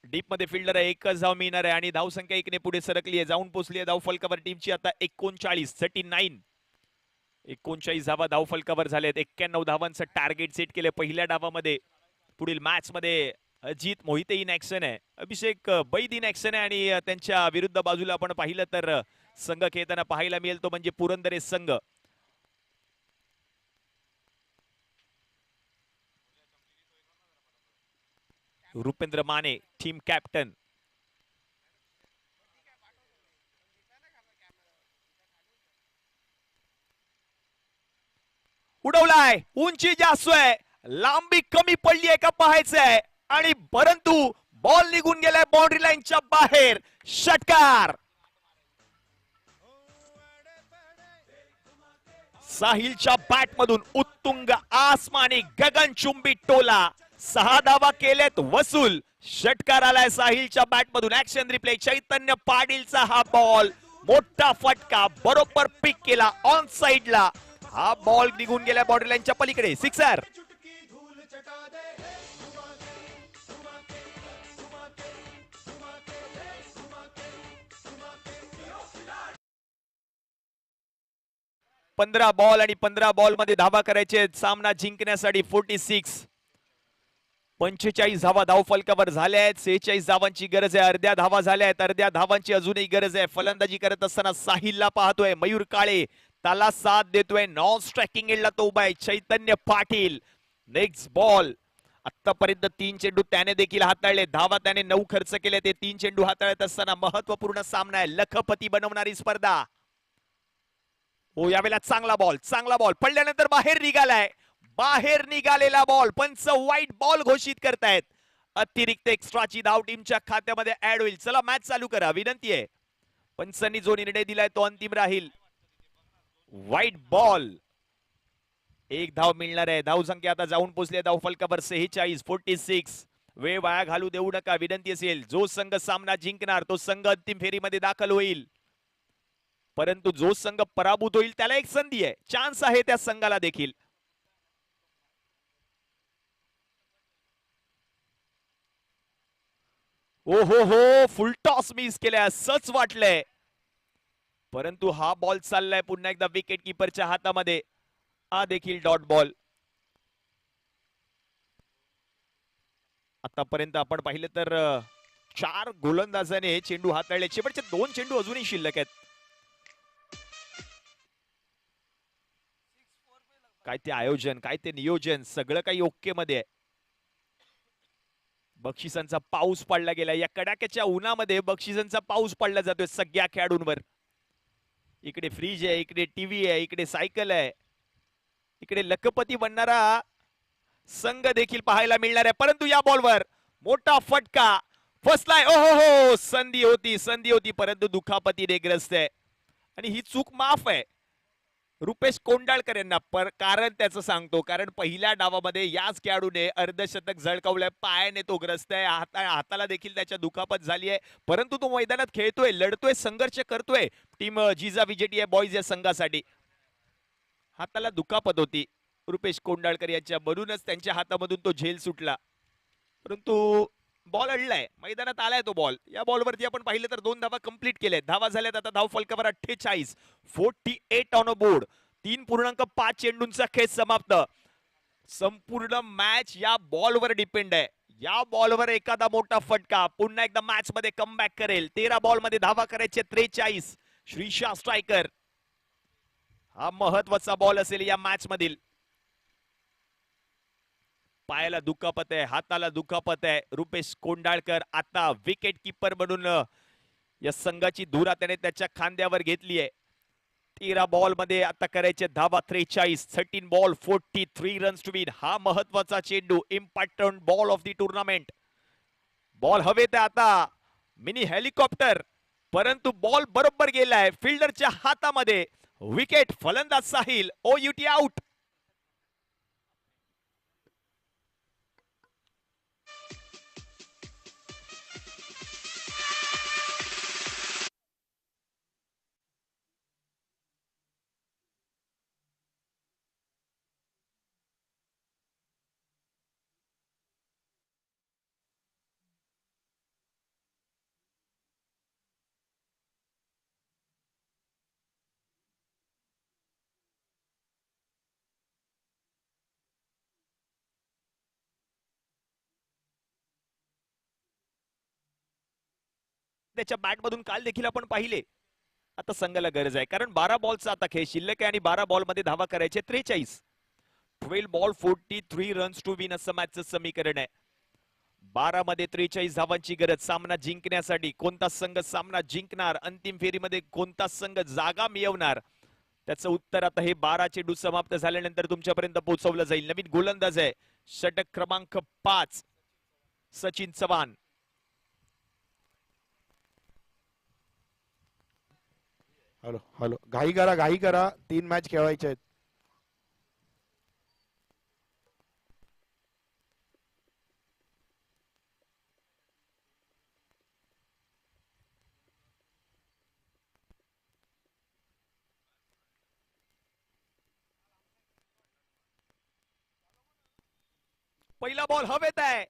डीप मध्ये फिल्डर आहे, एकच धाव मिळणार आहे आणि धावसंख्या 1 ने पुढे सरकली आहे, जाऊन पोहोचली आहे धाव फलकावर टीमची आता 39 धावा धाव फलकावर झालेत. 91 धावांचं टार्गेट सेट केले पहिल्या डावामध्ये. पुढील मॅच मध्ये अजित मोहिते इन ऍक्शन आहे, अभिषेक बैद इन ऍक्शन आहे आणि त्यांच्या विरुद्ध बाजूला आपण पाहिलं तर संघ खेळताना पाहायला मिळेल तो म्हणजे पुरंदरे संघ. Rupendra Mane team captain. उडवलाय, उंची जास्त आहे लांबी कमी पडली आहे का पाहायचंय आणि परंतु बॉल निघून गेलाय बाउंड्री लाईनच्या बाहेर. षटकार. साहिलच्या बॅट मधून उत्तुंग आसमानी गगनचुंबी टोला. 6 धावा केलेत वसूल. षटकार आलाय साहिलच्या बॅट मधून. Action replay. चैतन्य पाटीलचा हा बॉल. मोठा फटका बरोबर पिक केला ऑन साइडला. हा बॉल निघून गेला बाउंड्री लाईनच्या पलीकडे. सिक्सर. पंधरा बॉल आणि 15 बॉल मध्ये धावा करायचे सामना जिंकण्यासाठी. 46 45 धावा धावफलकावर झाल्या आहेत. 46 धावांची गरज आहे. अर्ध्या धावा झाल्या आहेत. अर्ध्या धावांची अजूनही गरज आहे. फलंदाजी करत असताना साहिलला पाहतोय मयूर काळे. त्याला साथ देतोय. नॉन स्ट्रायकिंग एंडला तो उभा आहे चैतन्य पाटील. Next ball. आतापर्यंत 3 चेंडू त्याने देखील हाताळले. धावा त्याने 9 खर्च केले. ते 3 चेंडू हाताळत असताना महत्वपूर्ण सामना आहे. लखपती बनवणारी स्पर्धा. हो यावेळेला चांगला बॉल पडल्यानंतर बाहेर निघालाय. बाहेर निघालेला बॉल. पंच वाईट बॉल घोषित करतायत. अतिरिक्त एक्स्ट्राची धाव टीमच्या खात्यामध्ये ऍड होईल. चला मॅच चालू करा विनंती आहे. पंचांनी जो निर्णय दिलाय तो अंतिम राहील. वाईट बॉल. 1 धाव मिळणार आहे. धाव संख्या आता जाऊन पोहोचली धाव फलकावर 46. 46 वेळ वाया घालू देऊ नका विनंती असेल. जो संघ सामना जिंकणार तो संघ अंतिम फेरीमध्ये दाखल होईल. परंतु जो संघ पराभूत होईल त्याला एक संधी आहे. चान्स आहे त्या संघाला देखील. ओ हो फुल टॉस मिस केलाय असंच वाटलंय. परंतु हा बॉल चाललाय पुन्हा एकदा विकेट कीपरच्या हातामध्ये. हा देखील डॉट बॉल. आतापर्यंत आपण पाहिलं तर 4 गोलंदाजाने चेंडू हाताळले. शेवटचे 2 चेंडू अजूनही शिल्लक आहेत. काय ते आयोजन, काय ते नियोजन, सगळं काही ओके मध्ये आहे. बक्षिसांचा पाऊस पडला गेला. या कडाक्याच्या उन्हामध्ये बक्षिसांचा पाऊस पडला जातोय सगळ्या खेळाडूंवर. इकडे फ्रीज आहे, इकडे टीव्ही आहे, इकडे सायकल आहे, इकडे लखपती बनणारा संघ देखील पाहायला मिळणार आहे. परंतु या बॉलवर मोठा फटका फसलाय. हो संधी होती परंतु दुखापतीने ग्रस्त आहे. आणि ही चूक माफ आहे रुपेश कोंडाळकर यांना. कारण त्याचं सांगतो, कारण पहिल्या डावामध्ये याच खेळाडूने अर्धशतक झळकावलंय. पायाने तो ग्रस्त आहे. हाताला देखील त्याच्या दुखापत झाली आहे. परंतु तो मैदानात खेळतोय, लढतोय, संघर्ष करतोय टीम जिजा विजेटी बॉईज या संघासाठी. हाताला दुखापत होती रुपेश कोंडाळकर यांच्या, म्हणूनच त्यांच्या हातामधून तो झेल सुटला. परंतु बॉल अडलाय, मैदानात आलाय तो बॉल. या बॉलवरती आपण पाहिलं तर 2 धावा कंप्लीट केल्या. धावा झाल्यात आता धाव फलकावर 48. 48 ऑन अ बोर्ड. 3.5 चेंडूंचा खेळ समाप्त. संपूर्ण मॅच या बॉलवर डिपेंड आहे. या बॉलवर एखादा मोठा फटका पुन्हा एकदा मॅच मध्ये कमबॅक करेल. 13 बॉल मध्ये धावा करायचे 43. श्रीशा स्ट्रायकर. हा महत्वाचा बॉल असेल या मॅच मधील. पायाला दुखापत आहे, हाताला दुखापत आहे. रुपेश कोंडाळकर आता विकेट कीपर म्हणून या संघाची धुरा त्याने त्याच्या खांद्यावर घेतली आहे. 13 बॉल मध्ये आता करायचे धावा 43. 13 बॉल 43 रन्स टू विन. हा महत्वाचा चेंडू, important ball of the tournament. Ball हवेत आता मिनी हेलिकॉप्टर, परंतु बॉल बरोबर गेलाय फिल्डरच्या हातामध्ये. विकेट. फलंदाज साहिल. OUT out. त्याच्या बॅट मधून काल देखील आपण पाहिले. आता संघाला गरज आहे, कारण 12 बॉलचा आता खेळ शिल्लक आहे आणि 12 बॉल मध्ये धावा करायचे 43. 12 बॉल 43 रन्स टू विन असं मॅचचं समीकरण आहे. 12 मध्ये 43 धावांची गरज सामना जिंकण्यासाठी. कोणता संघ सामना जिंकणार, अंतिम फेरीमध्ये कोणता संघ जागा मिळवणार, त्याचं उत्तर आता हे 12 चेंडू समाप्त झाल्यानंतर तुमच्यापर्यंत पोहोचवलं जाईल. नवीन गोलंदाज आहे षटक क्रमांक 5 सचिन चव्हाण. हॅलो हॅलो, घाई करा 3 मॅच खेळायचे आहेत. पहिला बॉल हवेत आहे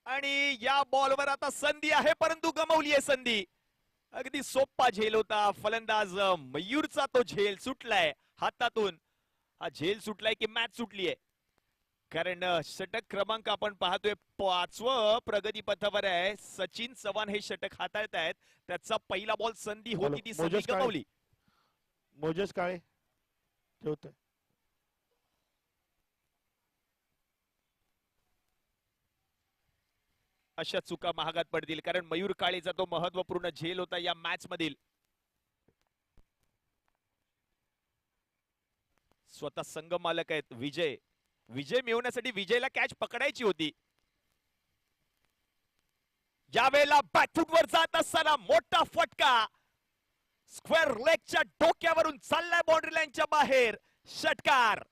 आणि या बॉलवर आता संधी आहे, परंतु गमावली आहे संधी. अगदी सोपा झेल होता. फलंदाज मयूरचा तो झेल सुटलाय हातातून. हा झेल सुटलाय की मॅच सुटलीये, कारण षटक क्रमांक आपण पाहतोय 5वं प्रगती पथावर आहे. सचिन चव्हाण हे षटक हाताळत आहेत. त्याचा पहिला बॉल संधी होती, ती संधी मोजेस काळे. गमावली. मोजेस काळे ठेवतोय. अशा चुका महागात पडतील, कारण मयूर काळेचा तो महत्वपूर्ण झेल होता या मॅच मधील. स्वतः संघ मालक आहेत विजय. विजय मिळवण्यासाठी विजयला कॅच पकडायची होती. यावेळेला बॅकफुटवर जात असताना मोठा फटका. स्क्वेअर लेगच्या डोक्यावरून चाललाय बाउंड्री लाईनच्या बाहेर. षटकार.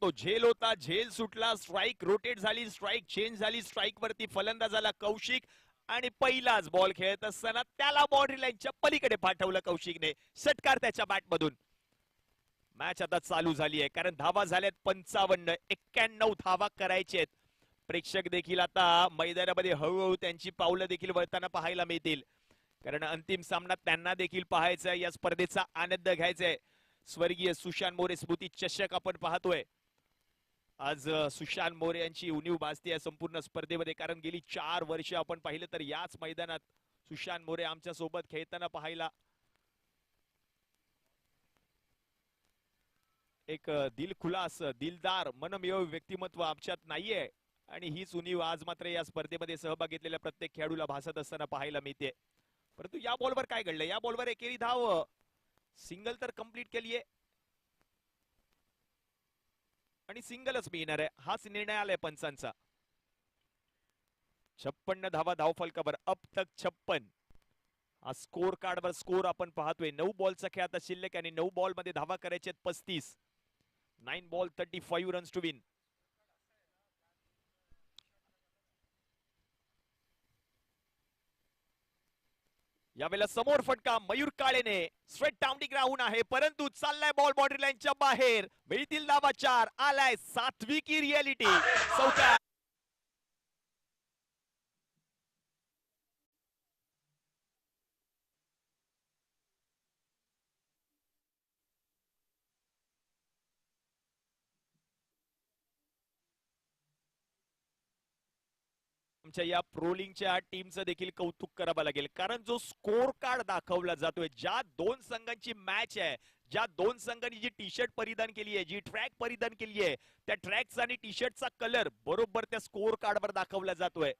तो झेल होता, झेल सुटला. स्ट्राइक रोटेट झाली, स्ट्राइक चेंज झाली. स्ट्राइक वरती फलंदाजाला कौशिक आणि पहिलाच बॉल खेळत असताना त्याला बाउंड्री लाईनच्या पलीकडे पाठवलं कौशिकने. षटकार त्याच्या बॅटमधून. मॅच आता चालू झाली आहे, कारण धावा झाल्यात 55. 91 धावा करायचे आहेत. प्रेक्षक देखील आता मैदानामध्ये हळूहळू त्यांची पावलं देखील वळताना पाहायला मिळतील, कारण अंतिम सामना त्यांना देखील पाहायचा आहे. या स्पर्धेचा आनंद घ्यायचा आहे. स्वर्गीय सुशांत मोरे स्मृती चषक आपण पाहतोय. आज सुशांत मोरे यांची उणीव भासते या संपूर्ण स्पर्धेमध्ये, कारण गेली 4 वर्ष आपण पाहिलं तर याच मैदानात सुशांत मोरे आमच्या सोबत खेळताना पाहायला. एक दिलखुलास, दिलदार, मनमिळावू व्यक्तिमत्व आमच्यात नाहीये, आणि हीच उणीव आज मात्र या स्पर्धेमध्ये सहभाग घेतलेल्या प्रत्येक खेळाडूला भासत असताना पाहायला मिळते. परंतु या बॉलवर काय घडलं? या बॉलवर एकेरी धाव, सिंगल तर कंप्लीट केली आहे आणि सिंगलच मिळणार आहे, हाच निर्णय आलाय पंचांचा. 56 धावा धावफलकावर, अब तक 56. हा स्कोर कार्डवर स्कोर आपण पाहतोय. 9 बॉलचा खेळ आता शिल्लक आणि 9 बॉल मध्ये धावा करायचे 35. 9 बॉल 35 रन्स टू विन. यावेळेला समोर फटका मयूर काळेने. स्ट्रेट डाउन दी ग्राउंड आहे, परंतु चाललाय बॉल बाउंड्री लाईनच्या बाहेर. मिळतील धावा 4. आलाय 7वी की रियालिटी. चौथा आमच्या या प्रोलिंगच्या टीमचं देखील कौतुक करावं लागेल, कारण जो स्कोर कार्ड दाखवला जातोय, ज्या 2 संघांची मॅच आहे, ज्या 2 संघांनी जी टी शर्ट परिधान केली आहे, जी ट्रॅक परिधान केली आहे, त्या ट्रॅकचा आणि टी शर्टचा कलर बरोबर त्या स्कोर कार्डवर दाखवला जातोय.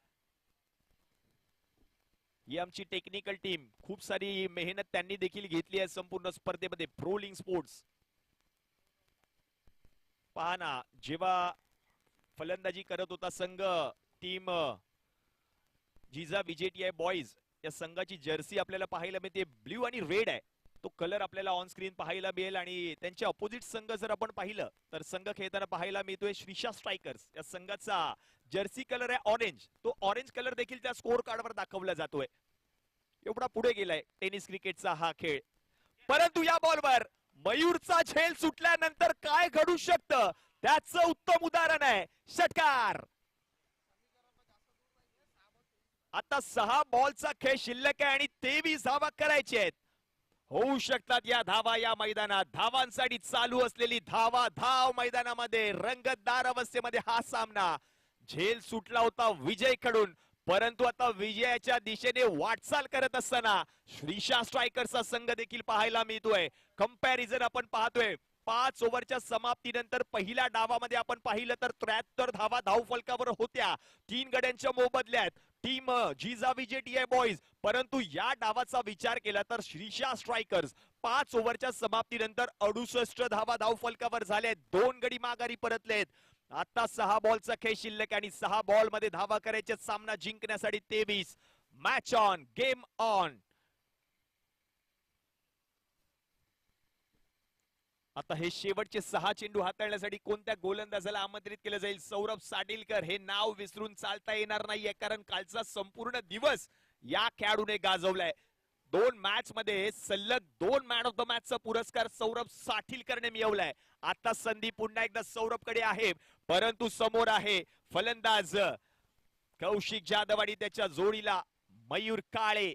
ही आमची टेक्निकल टीम, खूप सारी मेहनत त्यांनी देखील घेतली आहे संपूर्ण स्पर्धेमध्ये. प्रोलिंग स्पोर्ट्स पहा ना, जेव्हा फलंदाजी करत होता संघ टीम जिजा विजेटीआय बॉईज, या संघाची जर्सी आपल्याला पाहायला मिळते. ब्ल्यू आणि रेड आहे, तो कलर आपल्याला ऑन स्क्रीन पाहायला मिळेल. आणि त्यांचे अपोजिट संघ जर आपण पाहिलं तर संघ खेळताना पाहायला मिळतोय श्रीशा स्ट्रायकर्स. या संघाचा जर्सी कलर आहे ऑरेंज. तो ऑरेंज कलर देखील त्या स्कोर कार्डवर दाखवला जातोय. एवढा पुढे गेलाय टेनिस क्रिकेटचा हा खेळ. परंतु या बॉलवर मयूरचा झेल सुटल्यानंतर काय घडू शकतं त्याचं उत्तम उदाहरण आहे. षटकार. आता 6 बॉलचा खेळ शिल्लक आहे आणि 23 धावा करायचे आहेत. होऊ शकतात या धावा या मैदानात. धावांसाठी चालू असलेली धावा धाव मैदानामध्ये रंगतदार अवस्थेमध्ये हा सामना. झेल सुटला होता विजय कडून, परंतु आता विजयाच्या दिशेने वाटचाल करत असताना श्रीशा स्ट्रायकरचा संघ देखील पाहायला मिळतोय. कंपॅरिझन आपण पाहतोय 5 ओव्हरच्या समाप्तीनंतर पहिल्या डावामध्ये आपण पाहिलं तर 73 धावा धावफलकावर होत्या 3 गड्यांच्या मोबदल्यात टीम जिजावी जेटीआय बॉईज. परंतु या डावाचा विचार केला तर श्रीशा स्ट्रायकर्स 5 ओव्हरच्या समाप्तीनंतर 68 धावा धावफलकावर झाले, 2 गडी माघारी परतलेत. आता 6 बॉलचा खेळ शिल्लक आणि 6 बॉल मध्ये धावा करायचे सामना जिंकण्यासाठी 23. Match on, game on. आता हे शेवटचे 6 चेंडू हाताळण्यासाठी कोणत्या गोलंदाजाला आमंत्रित केलं जाईल? सौरभ साडिलकर. हे नाव विसरून चालता येणार नाहीये, कारण कालचा संपूर्ण दिवस या खेळाडूने गाजवलाय. 2 मॅच मध्ये सलग 2 मॅन ऑफ द मॅचचा पुरस्कार सौरभ साठिलकरने मिळवलाय. आता संधी पुन्हा एकदा सौरभकडे आहे, परंतु समोर आहे फलंदाज कौशिक जाधव आणि त्याच्या जोडीला मयूर काळे.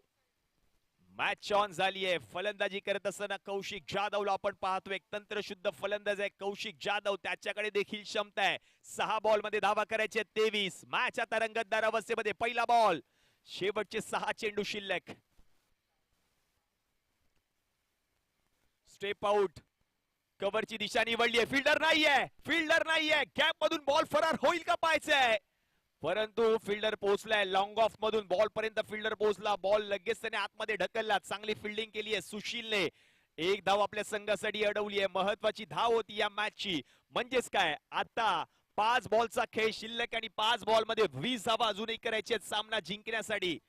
मॅच ऑन झालीये. फलंदाजी करत असताना कौशिक जाधवला आपण पाहतोय. एक तंत्रशुद्ध फलंदाज आहे कौशिक जाधव, त्याच्याकडे देखील क्षमता आहे. 6 बॉल मध्ये धावा करायचे 23. मॅच आता रंगतदार अवस्थेमध्ये. पहिला बॉल, शेवटचे 6 चेंडू शिल्लक. स्टेप आउट, कव्हरची दिशा निवडली आहे. फिल्डर नाहीये. गॅप मधून बॉल फरार होईल का पाहायचंय, परंतु फिल्डर पोहोचलाय. लॉंग ऑफ मधून बॉल पर्यंत फिल्डर पोहोचला. बॉल लगेच त्याने आतमध्ये ढकलला. चांगली फिल्डिंग केली आहे सुशीलने. एक धाव आपल्या संघासाठी अडवली आहे. महत्वाची धाव होती या मॅचची. म्हणजेच काय, आता 5 बॉलचा खेळ शिल्लक आणि 5 बॉल मध्ये 20 धावा अजूनही करायची आहेत सामना जिंकण्यासाठी.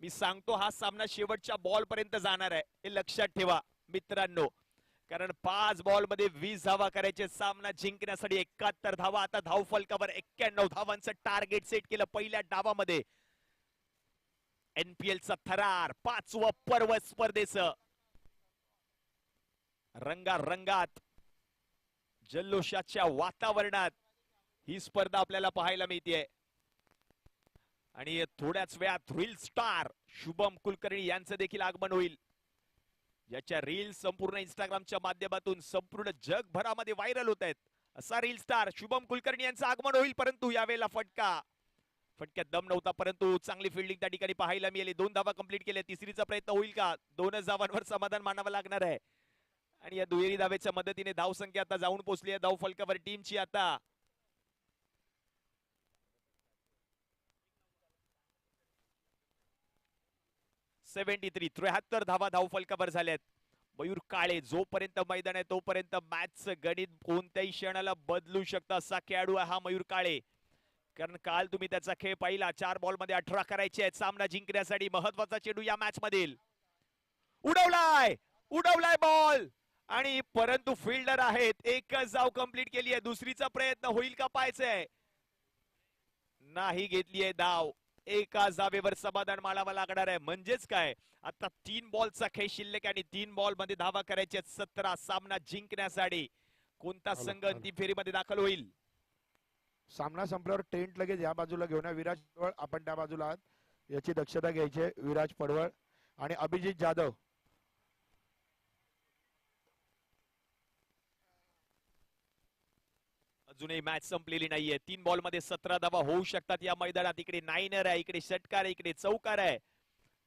मी सांगतो हा सामना शेवटच्या बॉल पर्यंत जाणार आहे, हे लक्षात ठेवा मित्रांनो, कारण 5 बॉल मध्ये 20 धावा करायचे सामना जिंकण्यासाठी. 71 धावा आता धावफलकावर. 91 धावांचं टार्गेट सेट केलं पहिल्या डावामध्ये. NPL चा थरार 5वं पर्व स्पर्धेचं रंगारंगात जल्लोषाच्या वातावरणात ही स्पर्धा आपल्याला पाहायला मिळते. आणि थोड्याच वेळात रील स्टार शुभम कुलकर्णी यांचं देखील आगमन होईल. याच्या रील संपूर्ण इंस्टाग्रामच्या माध्यमातून संपूर्ण जगभरामध्ये व्हायरल होत आहेत. असा रील स्टार शुभम कुलकर्णी यांचं आगमन होईल, परंतु यावेळेला फटक्यात दम नव्हता, परंतु चांगली फिल्डिंग त्या ठिकाणी पाहायला मिळाली. 2 धावा कंप्लीट केल्या. तिसरीचा प्रयत्न होईल का? 2च धावांवर समाधान मानावं लागणार आहे. आणि या दुहेरी धावेच्या मदतीने धावसंख्या आता जाऊन पोहोचली आहे धावफलकावर टीमची. आता 73 धावा धावफलकावर झाल्यात. मयूर काळे जोपर्यंत मैदान आहे तोपर्यंत मॅचचं गणित कोणत्याही क्षणाला बदलू शकतं असा खेळाडू आहे हा मयूर काळे. कारण काल तुम्ही त्याचा खेळ पाहिला. 4 बॉल मध्ये 18 करायचे आहेत सामना जिंकण्यासाठी. महत्वाचा चेंडू या मॅच मधील. उडवलाय बॉल, आणि परंतु फिल्डर आहेत. एकच धाव कंप्लीट केली आहे. दुसरीचा प्रयत्न होईल का पाहायचंय. नाही घेतली आहे धाव. एका धावेवर समाधान मानावं लागणार आहे. म्हणजेच काय, आता 3 बॉलचा खेळ शिल्लक आणि 3 बॉल मध्ये धावा करायच्या 17 सामना जिंकण्यासाठी. कोणता संघ अंतिम फेरीमध्ये दाखल होईल? सामना संपल्यावर टेंट लगेच या बाजूला घेऊन या. विराज पडवळ आपण त्या बाजूला आहात, याची दक्षता घ्यायची. विराज पडवळ आणि अभिजित जाधव. अजूनही मॅच संपलेली नाहीये. 3 बॉल मध्ये 17 धावा होऊ शकतात या मैदानात. इकडे नायनर आहे, इकडे षटकार आहे, इकडे चौकार आहे.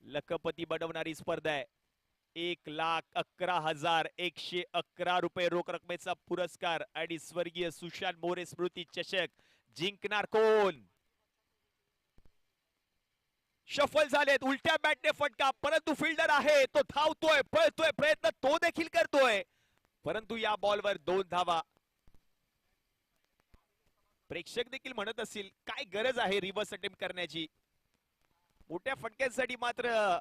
लखपती बनवणारी स्पर्धा आहे. 1,11,111 रुपये रोख रकमेचा पुरस्कार आणि स्वर्गीय सुशांत मोरे स्मृती चषक. जिंकणार कोण? शफल झालेत. उलट्या बॅटने फटका, परंतु फिल्डर आहे तो धावतोय, पळतोय, प्रयत्न तो देखील करतोय, परंतु या बॉलवर 2 धावा. प्रेक्षक देखील म्हणत असतील काय गरज आहे रिव्हर्स अटेम्प्ट करण्याची. मोठ्या फटक्यांसाठी मात्र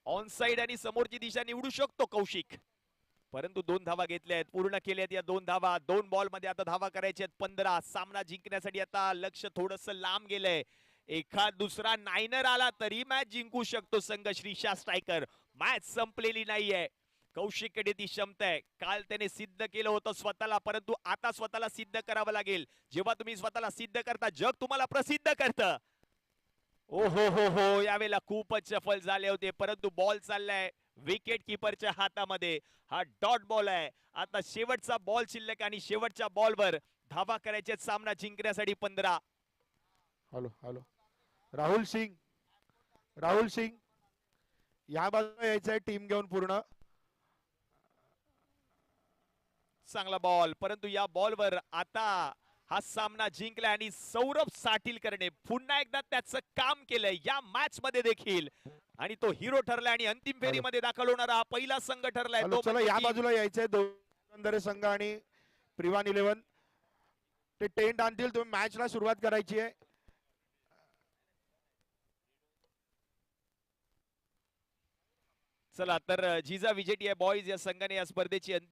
ऑन साइड आणि समोरची दिशा निवडू शकतो कौशिक, परंतु 2 धावा घेतल्या आहेत, पूर्ण केल्यात या 2 धावा. 2 बॉल मध्ये आता धावा करायच्या आहेत 15. सामना जिंकण्यासाठी आता लक्ष थोडस लांब गेलंय. एखाद दुसरा नायनर आला तरी मॅच जिंकू शकतो संघ श्रीशा स्ट्रायकर. मॅच संपलेली नाहीये. कौशिककडे ती क्षमता आहे. काल त्याने सिद्ध केलं होतं स्वतःला, परंतु आता स्वतःला सिद्ध करावं लागेल. जेव्हा तुम्ही स्वतःला सिद्ध करता जग तुम्हाला प्रसिद्ध करतं. ओ हो, यावेळेला खूपच सफल झाले होते, परंतु बॉल चाललाय विकेट किपरच्या हातामध्ये. हा डॉट बॉल आहे. आता शेवटचा बॉल शिल्लक आणि शेवटच्या बॉलवर धावा करायचे सामना जिंकण्यासाठी 15. हॅलो राहुल सिंग या बाजूला यायचंय टीम घेऊन पूर्ण. चांगला बॉल, परंतु या बॉलवर आता हा सामना जिंकला आणि सौरभ साटिलकरने पुन्हा एकदा त्याचं काम केलंय या मॅच मध्ये देखील आणि तो हिरो ठरलाय आणि अंतिम फेरीमध्ये दाखल होणारा हा पहिला संघ ठरलाय हॅलो, तो चला म्हणजे या team बाजूला यायचंय दोन संघ आणि प्रिवान 11 ते टेंट आणतील. तुम्ही मॅचला सुरुवात करायची आहे. चला तर जिजा विजेटी बॉईज या संघाने या स्पर्धेची